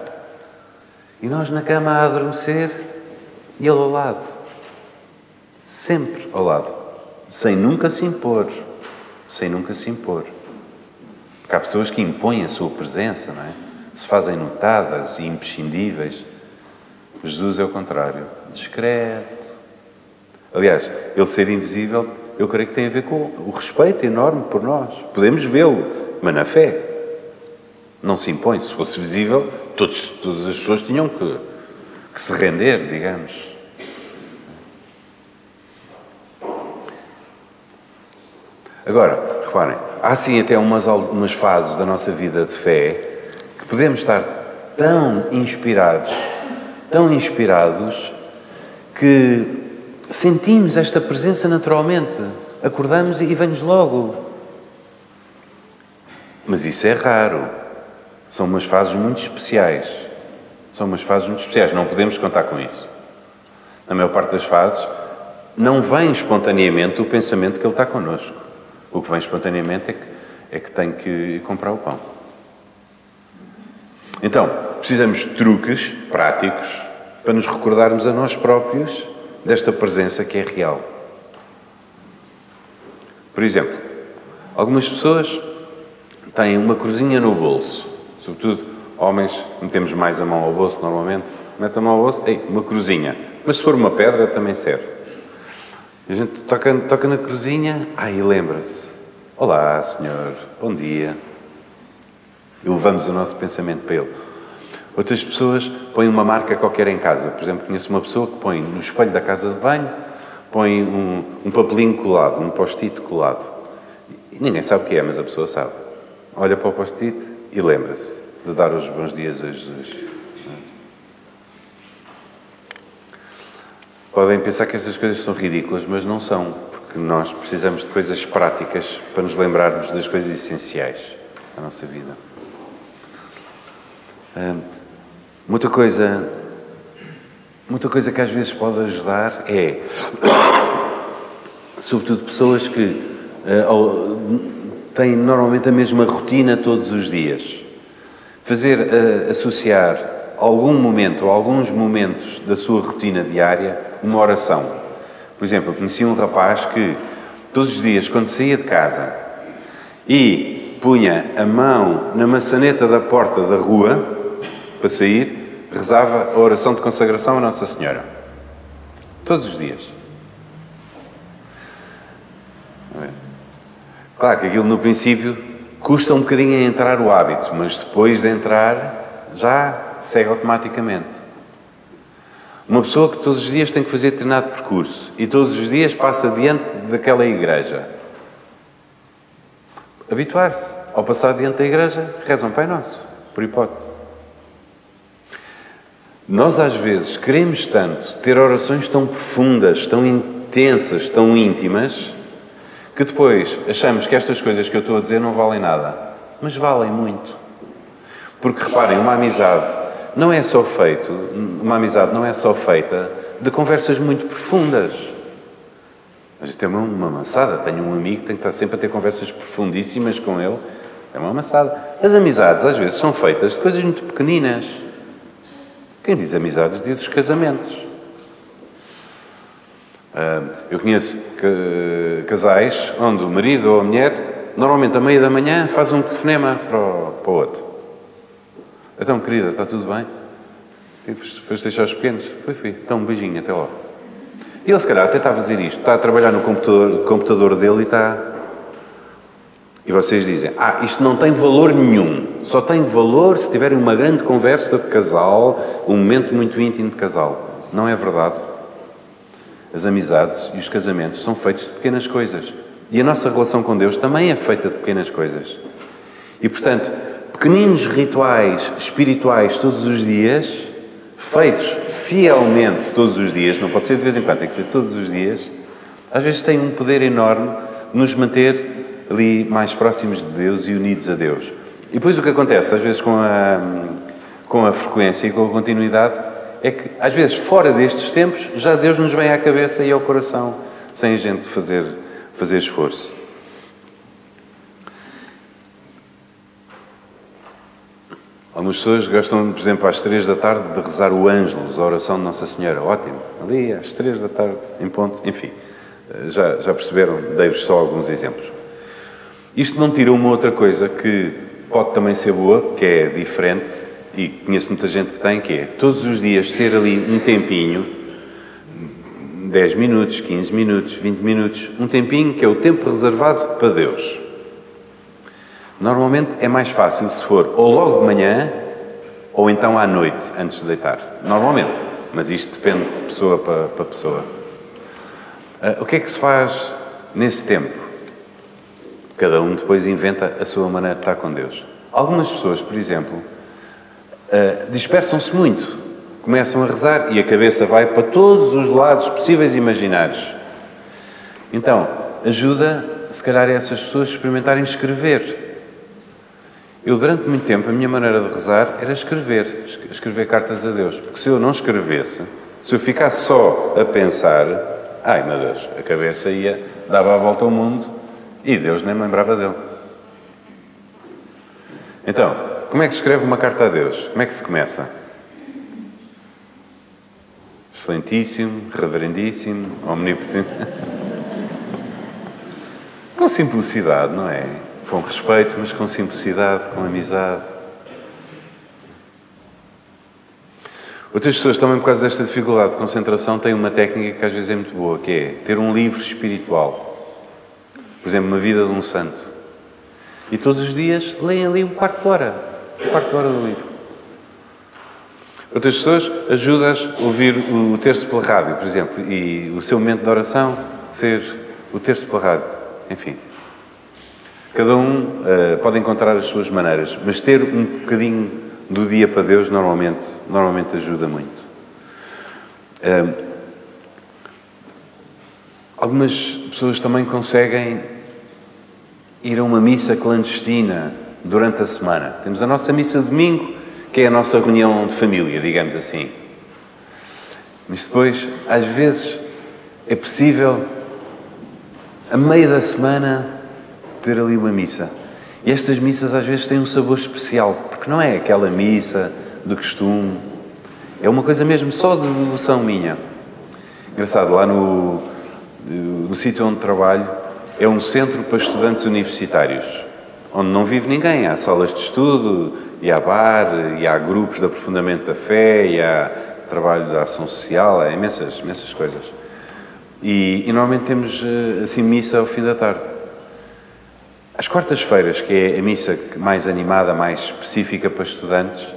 E nós na cama a adormecer e Ele ao lado. Sempre ao lado. Sem nunca se impor. Sem nunca se impor. Porque há pessoas que impõem a sua presença, não é? Se fazem notadas e imprescindíveis. Jesus é o contrário. Discreto. Aliás, Ele ser invisível, eu creio que tem a ver com o respeito enorme por nós. Podemos vê-lo, mas na fé. Não se impõe. Se fosse visível, todas as pessoas tinham que se render, digamos. Agora, reparem, há sim até umas fases da nossa vida de fé que podemos estar tão inspirados que sentimos esta presença naturalmente. Acordamos e vem-nos logo. Mas isso é raro. São umas fases muito especiais. São umas fases muito especiais. Não podemos contar com isso. Na maior parte das fases, não vem espontaneamente o pensamento que Ele está connosco. O que vem espontaneamente é que tem que ir comprar o pão. Então, precisamos de truques práticos para nos recordarmos a nós próprios desta presença que é real. Por exemplo, algumas pessoas têm uma cruzinha no bolso. Sobretudo, homens, metemos mais a mão ao bolso normalmente. Mete a mão ao bolso, uma cruzinha. Mas se for uma pedra, também serve. E a gente toca na cruzinha, e lembra-se. Olá, Senhor, bom dia. E levamos o nosso pensamento para Ele. Outras pessoas põem uma marca qualquer em casa. Por exemplo, conheço uma pessoa que põe no espelho da casa de banho, põe um papelinho colado, um post-it colado. E ninguém sabe o que é, mas a pessoa sabe. Olha para o post-it e lembra-se de dar os bons dias a Jesus. Podem pensar que estas coisas são ridículas, mas não são, porque nós precisamos de coisas práticas para nos lembrarmos das coisas essenciais da nossa vida. Muita coisa que às vezes pode ajudar é, sobretudo pessoas que têm normalmente a mesma rotina todos os dias, associar algum momento ou alguns momentos da sua rotina diária uma oração. Por exemplo, eu conheci um rapaz que todos os dias, quando saía de casa e punha a mão na maçaneta da porta da rua para sair, rezava a oração de consagração à Nossa Senhora. Todos os dias. Claro que aquilo no princípio custa um bocadinho a entrar o hábito, mas depois de entrar já segue automaticamente. Uma pessoa que todos os dias tem que fazer determinado percurso e todos os dias passa diante daquela igreja. Habituar-se. Ao passar diante da igreja, reza um Pai Nosso, por hipótese. Nós às vezes queremos tanto ter orações tão profundas, tão intensas, tão íntimas, que depois achamos que estas coisas que eu estou a dizer não valem nada. Mas valem muito. Porque reparem, uma amizade não é só feito, uma amizade não é só feita de conversas muito profundas. A gente tem uma maçada. Tenho um amigo que tem que estar sempre a ter conversas profundíssimas com ele. É uma maçada. As amizades, às vezes, são feitas de coisas muito pequeninas. Quem diz amizades, diz os casamentos. Eu conheço casais onde o marido ou a mulher, normalmente à meia da manhã, faz um telefonema para o outro. Então, querida, está tudo bem? Sim, foste deixar os pequenos? Fui. Então, um beijinho, até logo. E ele, se calhar, até está a fazer isto. Está a trabalhar no computador dele e está... E vocês dizem, isto não tem valor nenhum. Só tem valor se tiverem uma grande conversa de casal, um momento muito íntimo de casal. Não é verdade. As amizades e os casamentos são feitos de pequenas coisas. E a nossa relação com Deus também é feita de pequenas coisas. E, portanto, pequeninos rituais espirituais todos os dias, feitos fielmente todos os dias, não pode ser de vez em quando, tem que ser todos os dias, às vezes têm um poder enorme de nos manter ali mais próximos de Deus e unidos a Deus. E depois o que acontece, às vezes com a frequência e com a continuidade, é que, às vezes, fora destes tempos, já Deus nos vem à cabeça e ao coração, sem a gente fazer esforço. Algumas pessoas gostam, por exemplo, às 3 da tarde, de rezar o Ângelus, a oração de Nossa Senhora. Ótimo. Ali, às 3 da tarde, em ponto. Enfim, já perceberam? Dei-vos só alguns exemplos. Isto não tira uma outra coisa que pode também ser boa, que é diferente, e conheço muita gente que tem, que é todos os dias ter ali um tempinho, 10 minutos, 15 minutos, 20 minutos, um tempinho que é o tempo reservado para Deus. Normalmente é mais fácil se for ou logo de manhã ou então à noite, antes de deitar. Normalmente, mas isto depende de pessoa para pessoa. O que é que se faz nesse tempo? Cada um depois inventa a sua maneira de estar com Deus. Algumas pessoas, por exemplo, dispersam-se muito, começam a rezar e a cabeça vai para todos os lados possíveis e imaginários. Então, ajuda, se calhar, a essas pessoas a experimentarem escrever. Eu, durante muito tempo, a minha maneira de rezar era escrever cartas a Deus, porque se eu não escrevesse, se eu ficasse só a pensar, ai meu Deus, a cabeça dava a volta ao mundo e Deus nem me lembrava dele. Então, como é que se escreve uma carta a Deus? Como é que se começa? Excelentíssimo, reverendíssimo, omnipotente. Com simplicidade, não é? Com respeito, mas com simplicidade, com amizade. Outras pessoas também, por causa desta dificuldade de concentração, têm uma técnica que às vezes é muito boa, que é ter um livro espiritual. Por exemplo, uma vida de um santo. E todos os dias leem ali um quarto de hora do livro. Outras pessoas ajudam-as a ouvir o terço pela rádio, por exemplo, e o seu momento de oração ser o terço pela rádio. Enfim. Cada um pode encontrar as suas maneiras, mas ter um bocadinho do dia para Deus normalmente ajuda muito. Algumas pessoas também conseguem ir a uma missa clandestina durante a semana. Temos a nossa missa de domingo, que é a nossa reunião de família, digamos assim. Mas depois, às vezes, é possível, a meio da semana, ter ali uma missa. E estas missas às vezes têm um sabor especial, porque não é aquela missa do costume, é uma coisa mesmo só de devoção minha. Engraçado, lá no sítio onde trabalho, é um centro para estudantes universitários, onde não vive ninguém. Há salas de estudo, e há bar, e há grupos de aprofundamento da fé, e há trabalho da ação social, há imensas coisas. E normalmente temos assim missa ao fim da tarde. Às quartas-feiras, que é a missa mais animada, mais específica para estudantes,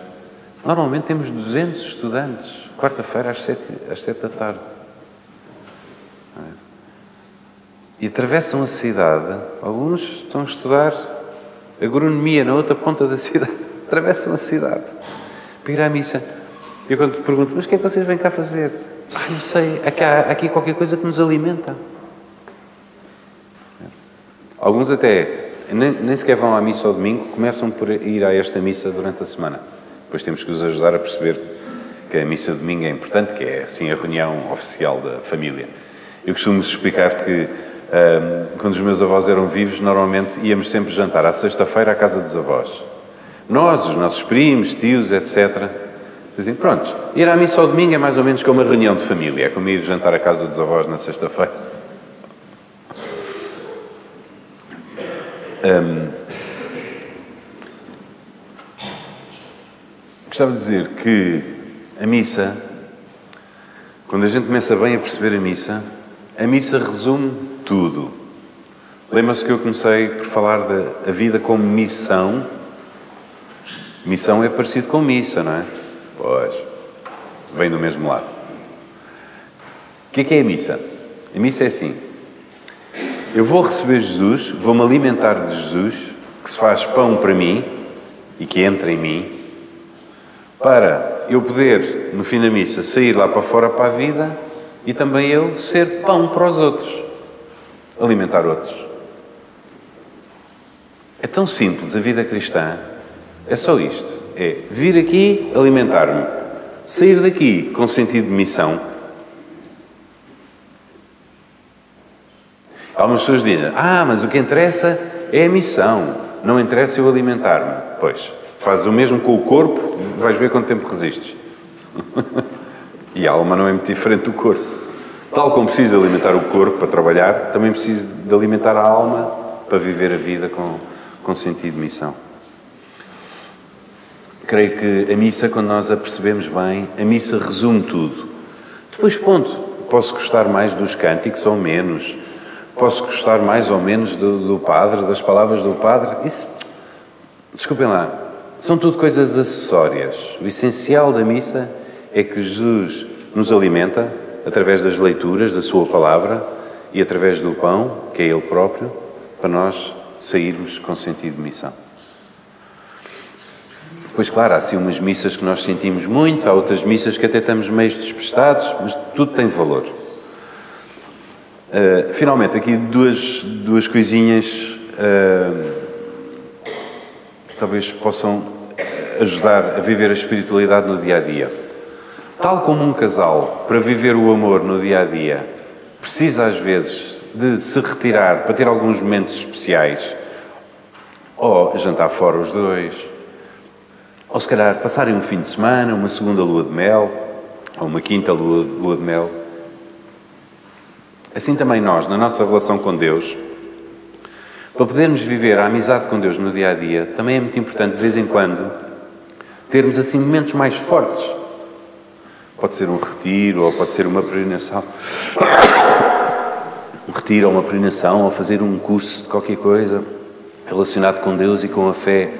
normalmente temos 200 estudantes, quarta-feira às 7 da tarde. E atravessam a cidade, alguns estão a estudar agronomia na outra ponta da cidade, atravessam a cidade para ir à missa. Eu quando te pergunto, mas o que é que vocês vêm cá fazer? Não sei, há aqui qualquer coisa que nos alimenta. Alguns até nem sequer vão à missa ao domingo, começam por ir a esta missa durante a semana. Depois temos que os ajudar a perceber que a missa de domingo é importante, que é assim a reunião oficial da família. Eu costumo explicar que quando os meus avós eram vivos, normalmente íamos sempre jantar à sexta-feira à casa dos avós. Nós, os nossos primos, tios, etc., dizem, pronto, ir à missa ao domingo é mais ou menos como uma reunião de família, é como ir jantar à casa dos avós na sexta-feira. Gostava de dizer que a missa, quando a gente começa bem a perceber a missa resume tudo. Lembra-se que eu comecei por falar da vida como missão. Missão é parecido com missa, não é? Pois, vem do mesmo lado. O que é a missa? A missa é assim. Eu vou receber Jesus, vou-me alimentar de Jesus, que se faz pão para mim e que entra em mim, para eu poder, no fim da missa, sair lá para fora para a vida e também eu ser pão para os outros, alimentar outros. É tão simples a vida cristã, é só isto, é vir aqui, alimentar-me, sair daqui com sentido de missão. Algumas pessoas dizem, mas o que interessa é a missão, não interessa eu alimentar-me. Pois, fazes o mesmo com o corpo, vais ver quanto tempo resistes. E a alma não é muito diferente do corpo. Tal como preciso de alimentar o corpo para trabalhar, também preciso de alimentar a alma para viver a vida com sentido de missão. Creio que a missa, quando nós a percebemos bem, a missa resume tudo. Depois, ponto, posso gostar mais dos cânticos ou menos, posso gostar mais ou menos do padre, das palavras do padre. Isso, desculpem lá, são tudo coisas acessórias. O essencial da missa é que Jesus nos alimenta através das leituras da sua palavra e através do pão, que é Ele próprio, para nós sairmos com sentido de missão. Depois, claro, há assim umas missas que nós sentimos muito, há outras missas que até estamos meio despedados, mas tudo tem valor. Finalmente, aqui duas coisinhas que talvez possam ajudar a viver a espiritualidade no dia-a-dia. Tal como um casal, para viver o amor no dia-a-dia, precisa às vezes de se retirar para ter alguns momentos especiais, ou jantar fora os dois, ou se calhar passarem um fim de semana, uma segunda lua de mel, ou uma quinta lua de mel. Assim também nós, na nossa relação com Deus, para podermos viver a amizade com Deus no dia-a-dia, também é muito importante, de vez em quando, termos assim momentos mais fortes. Pode ser um retiro, ou pode ser uma peregrinação. Um retiro, ou uma peregrinação, ou fazer um curso de qualquer coisa relacionado com Deus e com a fé.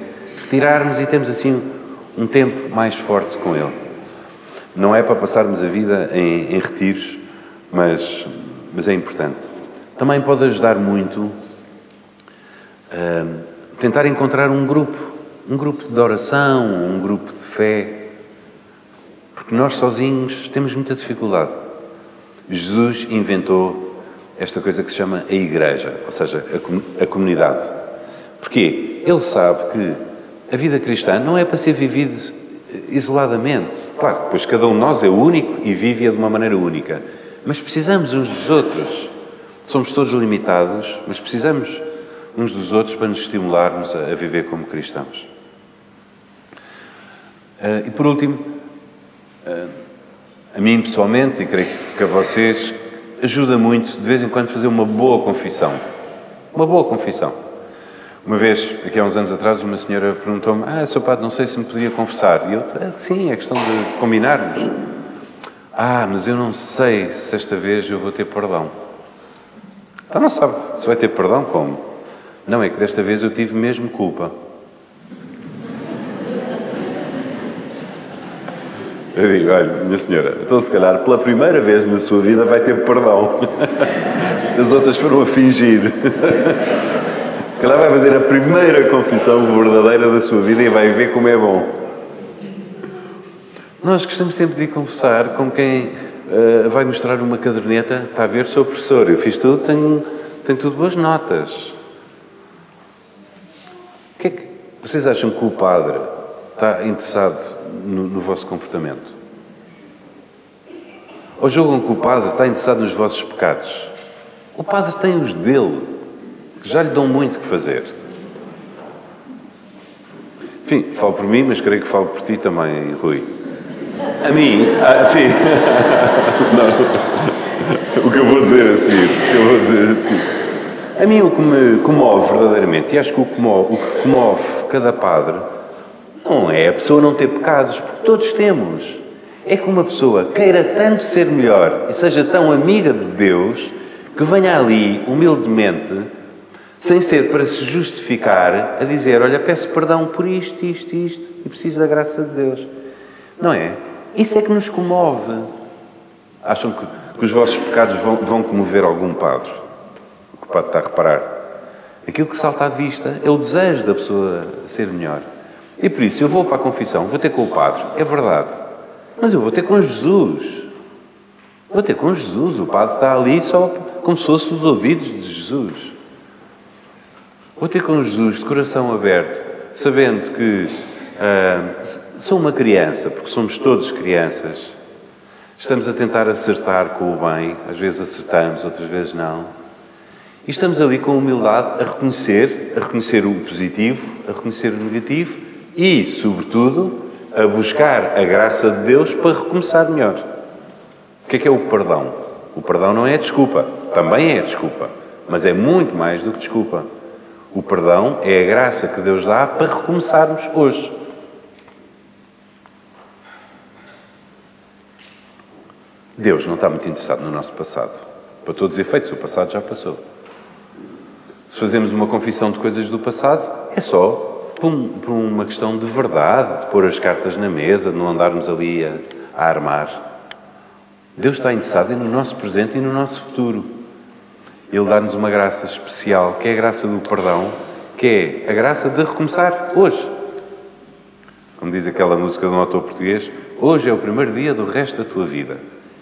Retirarmos e termos assim um tempo mais forte com Ele. Não é para passarmos a vida em retiros, mas é importante. Também pode ajudar muito a tentar encontrar um grupo de oração, um grupo de fé, porque nós sozinhos temos muita dificuldade. Jesus inventou esta coisa que se chama a igreja, ou seja, a comunidade. Porquê? Ele sabe que a vida cristã não é para ser vivido isoladamente. Claro, pois cada um de nós é único e vive-a de uma maneira única. Mas precisamos uns dos outros. Somos todos limitados, mas precisamos uns dos outros para nos estimularmos a viver como cristãos. E por último, a mim pessoalmente, e creio que a vocês, ajuda muito de vez em quando fazer uma boa confissão. Uma boa confissão. Uma vez, aqui há uns anos atrás, uma senhora perguntou-me: Sr. Padre, não sei se me podia confessar. E eu, sim, é questão de combinarmos. Mas eu não sei se esta vez eu vou ter perdão. Então não sabe se vai ter perdão como? Não, é que desta vez eu tive mesmo culpa. Eu digo, olha, minha senhora, então se calhar pela primeira vez na sua vida vai ter perdão. As outras foram a fingir. Se calhar vai fazer a primeira confissão verdadeira da sua vida e vai ver como é bom. Nós gostamos sempre de confessar com quem vai mostrar uma caderneta. Está a ver, sou professor, eu fiz tudo, tenho tudo boas notas. O que é que vocês acham que o padre está interessado no vosso comportamento? Ou julgam que o padre está interessado nos vossos pecados? O padre tem os dele, que já lhe dão muito que fazer. Enfim, falo por mim, mas creio que falo por ti também, Rui. A mim? Sim. Não. O que eu vou dizer a seguir. A mim o que me comove verdadeiramente, e acho que o que comove cada padre, não é a pessoa não ter pecados, porque todos temos. É que uma pessoa queira tanto ser melhor e seja tão amiga de Deus, que venha ali, humildemente, sem ser para se justificar, a dizer, olha, peço perdão por isto, e preciso da graça de Deus. Não é? Isso é que nos comove. Acham que os vossos pecados vão comover algum padre? O que o padre está a reparar? Aquilo que salta à vista é o desejo da pessoa ser melhor. E por isso, eu vou para a confissão, vou ter com o padre, é verdade. Mas eu vou ter com Jesus. Vou ter com Jesus. O padre está ali só como se fosse os ouvidos de Jesus. Vou ter com Jesus de coração aberto, sabendo que sou uma criança, porque somos todos crianças. Estamos a tentar acertar com o bem. Às vezes acertamos, outras vezes não. E estamos ali com humildade a reconhecer o positivo, a reconhecer o negativo e, sobretudo, a buscar a graça de Deus para recomeçar melhor. O que é o perdão? O perdão não é desculpa. Também é desculpa. Mas é muito mais do que desculpa. O perdão é a graça que Deus dá para recomeçarmos hoje. Deus não está muito interessado no nosso passado. Para todos os efeitos, o passado já passou. Se fazemos uma confissão de coisas do passado, é só por uma questão de verdade, de pôr as cartas na mesa, de não andarmos ali a armar. Deus está interessado no nosso presente e no nosso futuro. Ele dá-nos uma graça especial, que é a graça do perdão, que é a graça de recomeçar hoje. Como diz aquela música de um autor português, hoje é o primeiro dia do resto da tua vida.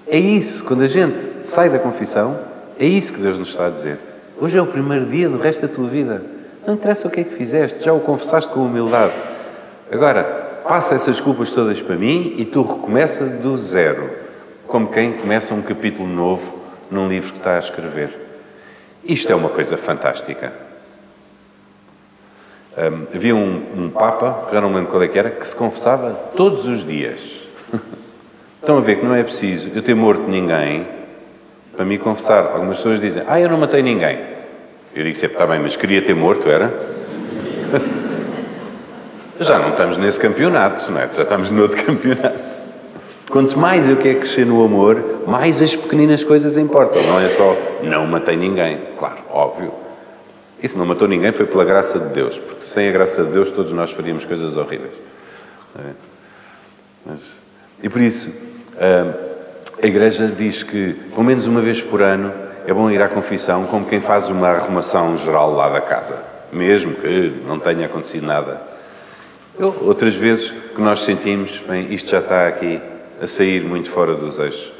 É isso, quando a gente sai da confissão, é isso que Deus nos está a dizer. Hoje é o primeiro dia do resto da tua vida. Não interessa o que é que fizeste, já o confessaste com humildade. Agora, passa essas culpas todas para mim e tu recomeça do zero, como quem começa um capítulo novo num livro que está a escrever. Isto é uma coisa fantástica. Havia um Papa, já não me lembro qual é que era, que se confessava todos os dias. Estão a ver que não é preciso eu ter morto ninguém para me confessar. Algumas pessoas dizem, eu não matei ninguém. Eu digo sempre, está bem, mas queria ter morto, era? Já não estamos nesse campeonato, não é? Já estamos no outro campeonato. Quanto mais eu quero crescer no amor, mais as pequeninas coisas importam. Não é só, não matei ninguém. Claro, óbvio. E se não matou ninguém foi pela graça de Deus, porque sem a graça de Deus todos nós faríamos coisas horríveis. E por isso, a Igreja diz que, pelo menos uma vez por ano, é bom ir à confissão como quem faz uma arrumação geral lá da casa, mesmo que não tenha acontecido nada. Outras vezes que nós sentimos, bem, isto já está aqui a sair muito fora dos eixos.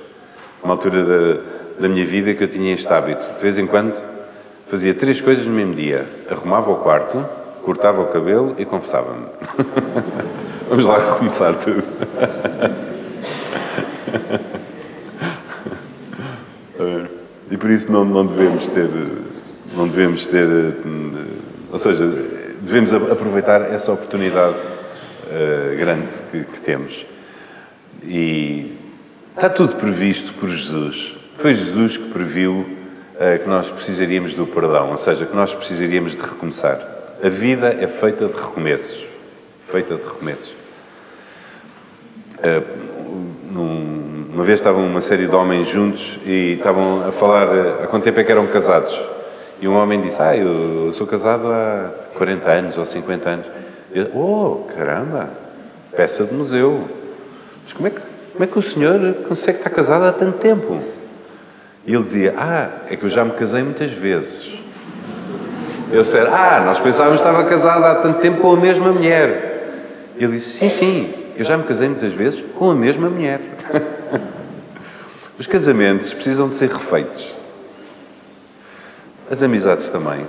Uma altura da minha vida que eu tinha este hábito. De vez em quando fazia 3 coisas no mesmo dia. Arrumava o quarto, cortava o cabelo e confessava-me. Vamos lá recomeçar tudo. E por isso não devemos ter, ou seja, devemos aproveitar essa oportunidade grande que temos. E está tudo previsto por Jesus. Foi Jesus que previu que nós precisaríamos do perdão, ou seja, que nós precisaríamos de recomeçar. A vida é feita de recomeços. Feita de recomeços. Uma vez estavam uma série de homens juntos e estavam a falar há quanto tempo é que eram casados. E um homem disse, eu sou casado há 40 anos ou 50 anos. E eu, caramba, peça de museu. Mas como é que o senhor consegue estar casado há tanto tempo? E ele dizia, é que eu já me casei muitas vezes. Eu disse, nós pensávamos que estava casado há tanto tempo com a mesma mulher. E ele disse, sim, eu já me casei muitas vezes com a mesma mulher. Os casamentos precisam de ser refeitos. As amizades também.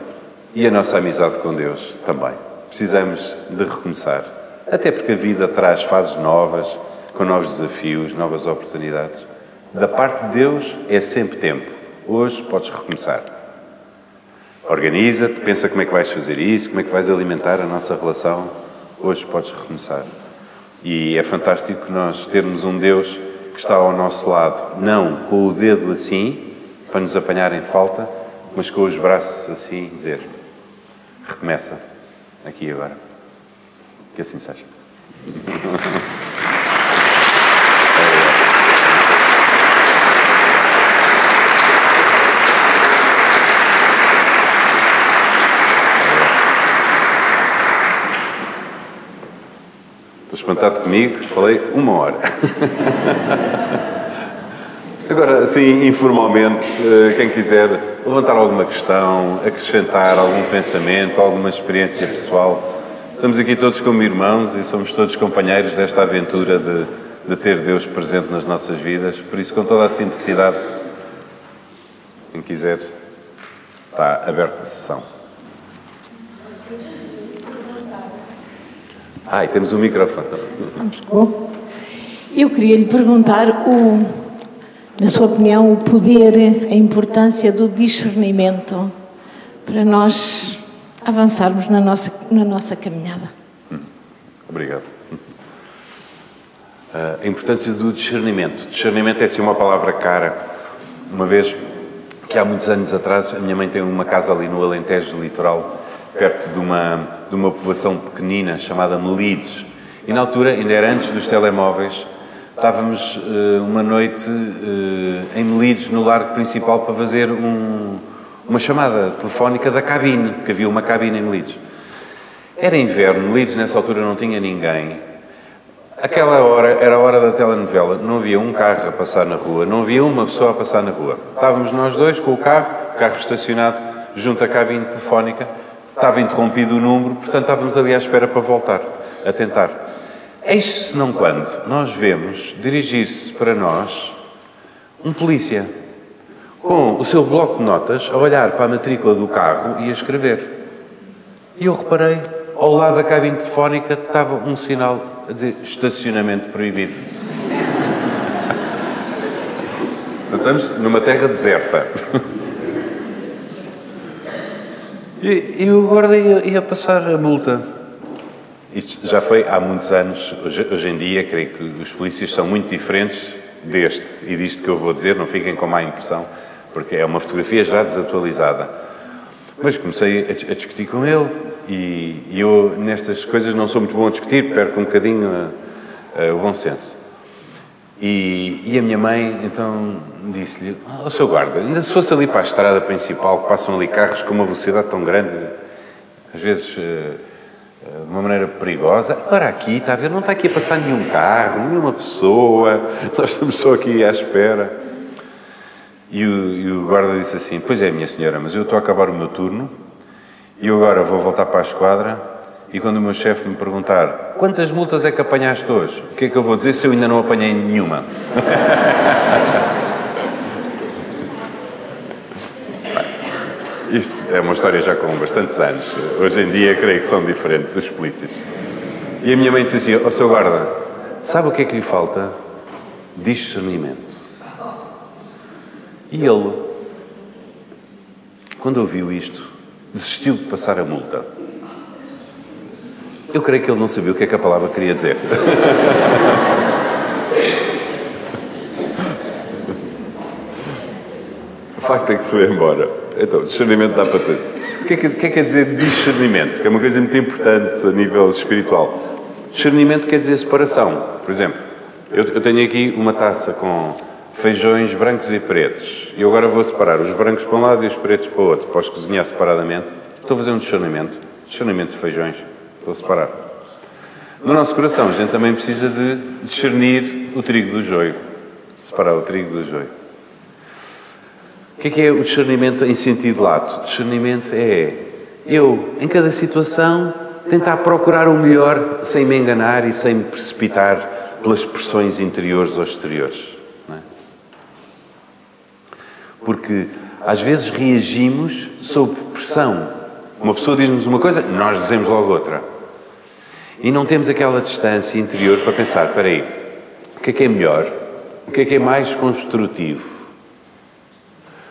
E a nossa amizade com Deus também. Precisamos de recomeçar. Até porque a vida traz fases novas, com novos desafios, novas oportunidades. Da parte de Deus é sempre tempo. Hoje podes recomeçar. Organiza-te, pensa como é que vais fazer isso, como é que vais alimentar a nossa relação. Hoje podes recomeçar. E é fantástico nós termos um Deus que está ao nosso lado, não com o dedo assim, para nos apanhar em falta, mas com os braços assim, dizer: recomeça, aqui e agora. Que assim seja. Estou espantado comigo, falei 1 hora. Agora, assim, informalmente, quem quiser levantar alguma questão, acrescentar algum pensamento, alguma experiência pessoal, estamos aqui todos como irmãos e somos todos companheiros desta aventura de ter Deus presente nas nossas vidas. Por isso, com toda a simplicidade, quem quiser, está aberta a sessão. E temos um microfone também. Eu queria lhe perguntar, na sua opinião, o poder, a importância do discernimento para nós avançarmos na nossa caminhada. Obrigado. A importância do discernimento. Discernimento é assim uma palavra cara. Uma vez que há muitos anos atrás, a minha mãe tem uma casa ali no Alentejo litoral, perto de uma povoação pequenina chamada Melides. E na altura, ainda era antes dos telemóveis, estávamos uma noite em Melides, no largo principal, para fazer uma chamada telefónica da cabine, porque havia uma cabine em Melides. Era inverno, Melides nessa altura não tinha ninguém. Aquela hora era a hora da telenovela, não havia um carro a passar na rua, não havia uma pessoa a passar na rua. Estávamos nós dois com o carro estacionado junto à cabine telefónica, estava interrompido o número, portanto estávamos ali à espera para voltar, a tentar. Eis-se não quando nós vemos dirigir-se para nós um polícia, com o seu bloco de notas, a olhar para a matrícula do carro e a escrever. E eu reparei, ao lado da cabine telefónica estava um sinal a dizer estacionamento proibido. Estamos numa terra deserta. E o guarda ia passar a multa. Isto já foi há muitos anos. Hoje em dia, creio que os polícias são muito diferentes deste e disto que eu vou dizer, não fiquem com má impressão, porque é uma fotografia já desatualizada. Mas comecei a discutir com ele e eu, nestas coisas, não sou muito bom a discutir, perco um bocadinho o bom senso. E a minha mãe, então, disse-lhe: Sr. guarda, ainda se fosse ali para a estrada principal, que passam ali carros com uma velocidade tão grande, às vezes de uma maneira perigosa, agora aqui, está a ver, não está aqui a passar nenhum carro, nenhuma pessoa, nós estamos só aqui à espera. E o guarda disse assim: pois é, minha senhora, mas eu estou a acabar o meu turno e eu agora vou voltar para a esquadra e quando o meu chefe me perguntar quantas multas é que apanhaste hoje, o que é que eu vou dizer se eu ainda não apanhei nenhuma? Isto é uma história já com bastantes anos. Hoje em dia creio que são diferentes os polícias. E a minha mãe disse assim: Sr. guarda, sabe o que é que lhe falta? Discernimento. E ele, quando ouviu isto, desistiu de passar a multa. Eu creio que ele não sabia o que é que a palavra queria dizer. O facto é que se foi embora. Então, discernimento dá para tudo. O que é que quer dizer discernimento? Que é uma coisa muito importante a nível espiritual. Discernimento quer dizer separação. Por exemplo, eu tenho aqui uma taça com feijões brancos e pretos. E eu agora vou separar os brancos para um lado e os pretos para o outro. Posso cozinhar separadamente. Estou a fazer um discernimento. Discernimento de feijões. Estou a separar. No nosso coração, a gente também precisa de discernir o trigo do joio. Separar o trigo do joio. O que é o discernimento em sentido lato? Discernimento é eu, em cada situação, tentar procurar o melhor sem me enganar e sem me precipitar pelas pressões interiores ou exteriores. Não é? Porque às vezes reagimos sob pressão. Uma pessoa diz-nos uma coisa, nós dizemos logo outra. E não temos aquela distância interior para pensar, espera aí, o que é melhor? O que é mais construtivo?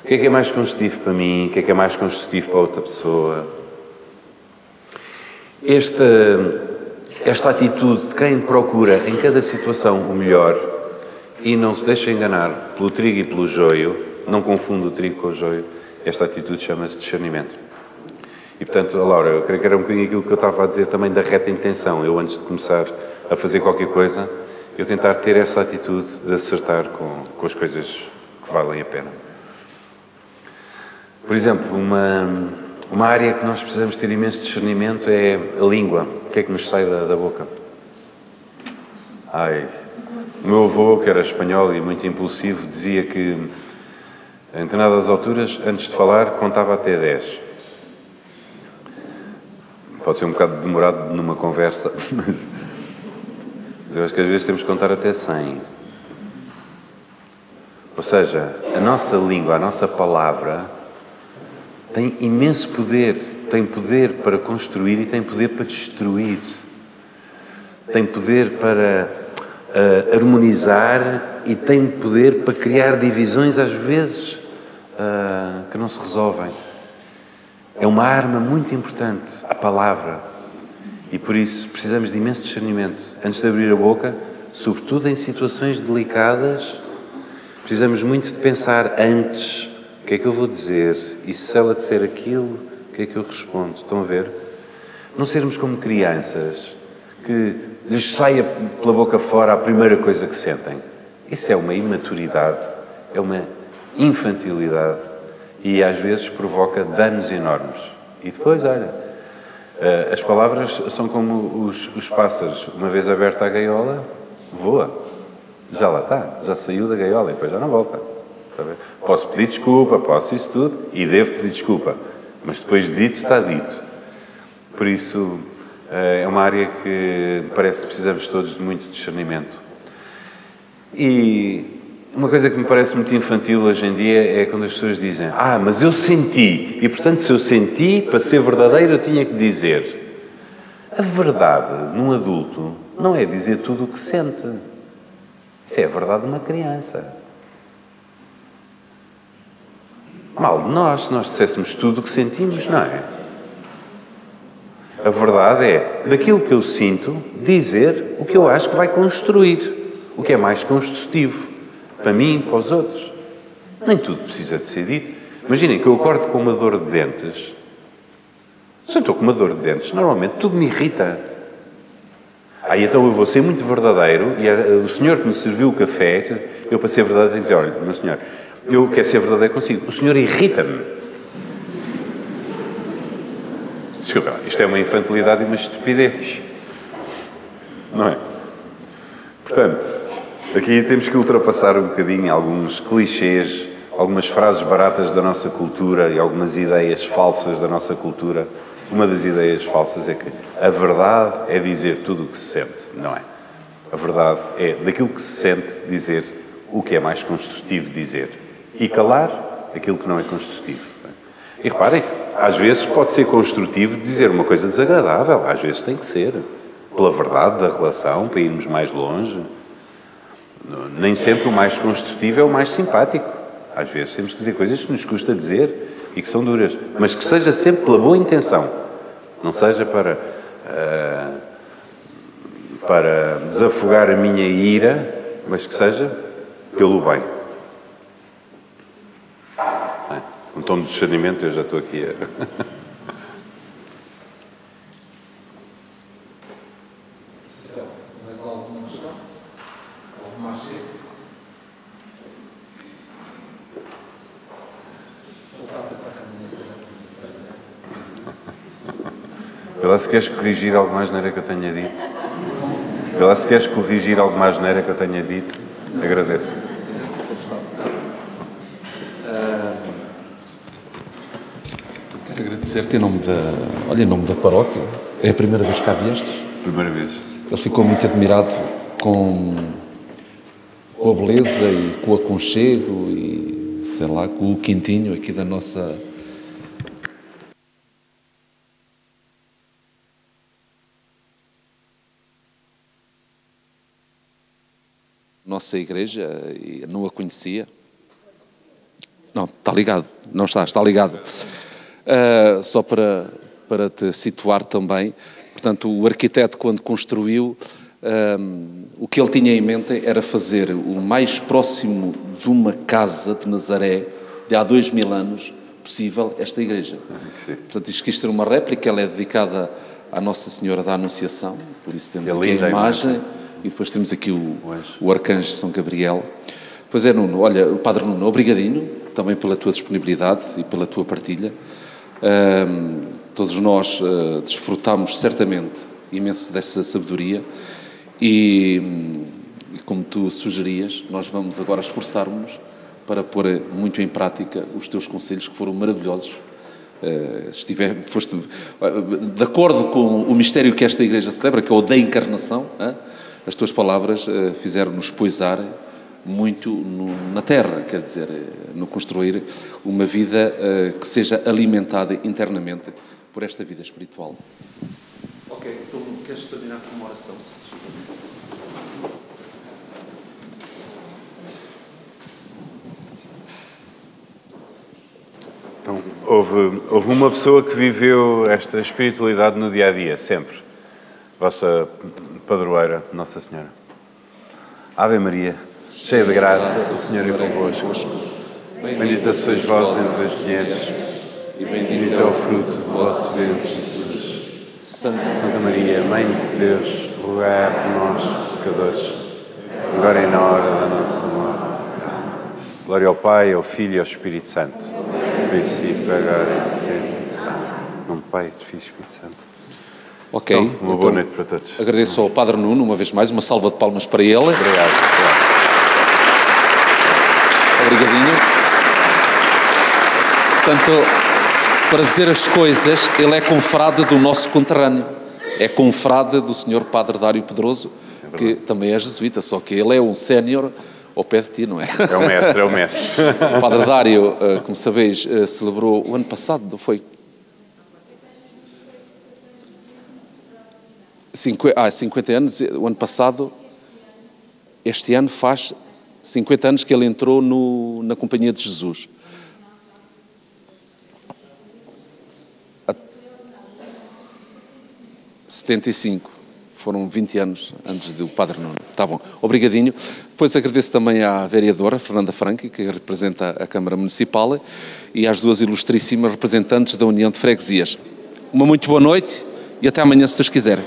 O que é mais construtivo para mim? O que é mais construtivo para outra pessoa? Esta atitude de quem procura em cada situação o melhor e não se deixa enganar pelo trigo e pelo joio, não confunde o trigo com o joio, esta atitude chama-se discernimento. E, portanto, Laura, eu creio que era um bocadinho aquilo que eu estava a dizer também da reta intenção. Eu, antes de começar a fazer qualquer coisa, eu tentar ter essa atitude de acertar com as coisas que valem a pena. Por exemplo, uma área que nós precisamos ter imenso discernimento é a língua. O que é que nos sai da boca? O meu avô, que era espanhol e muito impulsivo, dizia que, em determinadas alturas, antes de falar, contava até 10. Pode ser um bocado demorado numa conversa, mas eu acho que às vezes temos que contar até 100. Ou seja, a nossa língua, a nossa palavra, tem imenso poder. Tem poder para construir e tem poder para destruir. Tem poder para harmonizar e tem poder para criar divisões, às vezes, que não se resolvem. É uma arma muito importante, a palavra. E por isso precisamos de imenso discernimento. Antes de abrir a boca, sobretudo em situações delicadas, precisamos muito de pensar antes o que é que eu vou dizer e se ela disser aquilo, o que é que eu respondo. Estão a ver? Não sermos como crianças que lhes saia pela boca fora a primeira coisa que sentem. Isso é uma imaturidade, é uma infantilidade. E às vezes provoca danos enormes. E depois, olha, as palavras são como os pássaros. Uma vez aberta a gaiola, voa. Já lá está, já saiu da gaiola e depois já não volta. Está a ver? Posso pedir desculpa, posso isso tudo, e devo pedir desculpa. Mas depois dito, está dito. Por isso, é uma área que parece que precisamos todos de muito discernimento. E uma coisa que me parece muito infantil hoje em dia é quando as pessoas dizem: mas eu senti, e portanto se eu senti, para ser verdadeiro eu tinha que dizer. A verdade num adulto não é dizer tudo o que sente. Isso é a verdade de uma criança. Mal de nós, se nós disséssemos tudo o que sentimos, não é? A verdade é, daquilo que eu sinto, dizer o que eu acho que vai construir, o que é mais construtivo. Para mim, para os outros. Nem tudo precisa de ser dito. Imaginem que eu acordo com uma dor de dentes. Se eu estou com uma dor de dentes, normalmente tudo me irrita. Então eu vou ser muito verdadeiro e o senhor que me serviu o café, eu para ser verdadeiro dizer: olha, meu senhor, eu quero ser verdadeiro consigo. O senhor irrita-me. Desculpa, isto é uma infantilidade e uma estupidez. Não é? Portanto, aqui temos que ultrapassar um bocadinho alguns clichês, algumas frases baratas da nossa cultura e algumas ideias falsas da nossa cultura. Uma das ideias falsas é que a verdade é dizer tudo o que se sente. Não é. A verdade é, daquilo que se sente, dizer o que é mais construtivo dizer. E calar aquilo que não é construtivo. E reparem, às vezes pode ser construtivo dizer uma coisa desagradável. Às vezes tem que ser. Pela verdade da relação, para irmos mais longe. Nem sempre o mais construtivo é o mais simpático. Às vezes temos que dizer coisas que nos custa dizer e que são duras, mas que seja sempre pela boa intenção. Não seja para desafogar a minha ira, mas que seja pelo bem. Um tom de discernimento, eu já estou aqui a... Vê lá se queres corrigir alguma asneira que eu tenha dito. Vê lá se queres corrigir alguma asneira que eu tenha dito. Agradeço. Quero agradecer-te em nome da paróquia. É a primeira vez que cá viestes? Primeira vez. Ele ficou muito admirado com a beleza e com o aconchego e, sei lá, com o quintinho aqui da nossa nossa igreja e não a conhecia. Não, está ligado, não está ligado. Só para te situar também, portanto, o arquiteto, quando construiu, o que ele tinha em mente era fazer o mais próximo de uma casa de Nazaré, de há 2000 anos, possível, esta igreja. Portanto, isto quis ter uma réplica, ela é dedicada à Nossa Senhora da Anunciação, por isso temos aqui a imagem, e depois temos aqui o Arcanjo São Gabriel. Pois é, Nuno, olha, o Padre Nuno, obrigadinho, também pela tua disponibilidade e pela tua partilha. Todos nós desfrutamos certamente imenso dessa sabedoria e como tu sugerias, nós vamos agora esforçar-nos para pôr muito em prática os teus conselhos, que foram maravilhosos. Foste de acordo com o mistério que esta igreja celebra, que é o da encarnação, as tuas palavras fizeram-nos poisar muito na terra, quer dizer, no construir uma vida que seja alimentada internamente por esta vida espiritual. Ok, então queres terminar com uma oração? Então, houve uma pessoa que viveu esta espiritualidade no dia-a-dia, sempre. Vossa padroeira, Nossa Senhora. Ave Maria, cheia de graça, o Senhor é convosco. Bendita sois vós entre as mulheres, e bendito é o fruto do vosso ventre, Jesus. Santa Maria, Mãe de Deus, rogai por nós, pecadores, agora e na hora da nossa morte. Glória ao Pai, ao Filho e ao Espírito Santo. Princípio, agora e sempre. Em nome do Pai, do Filho e do Espírito Santo. Ok. Então, uma boa noite para todos. Agradeço ao Padre Nuno, uma vez mais, uma salva de palmas para ele. Obrigado. Obrigadinho. Portanto, para dizer as coisas, ele é confrade do nosso conterrâneo. É confrade do Sr. Padre Dário Pedroso, que também é jesuíta, só que ele é um sénior ao pé de ti, não é? É o mestre. O Padre Dário, como sabeis, celebrou o ano passado, foi? 50 anos, o ano passado, este ano faz 50 anos que ele entrou na Companhia de Jesus. A 75, foram 20 anos antes do Padre Nuno. Está bom, obrigadinho. Depois agradeço também à vereadora Fernanda Franchi, que representa a Câmara Municipal, e às duas ilustríssimas representantes da União de Freguesias. Uma muito boa noite e até amanhã, se Deus quiser.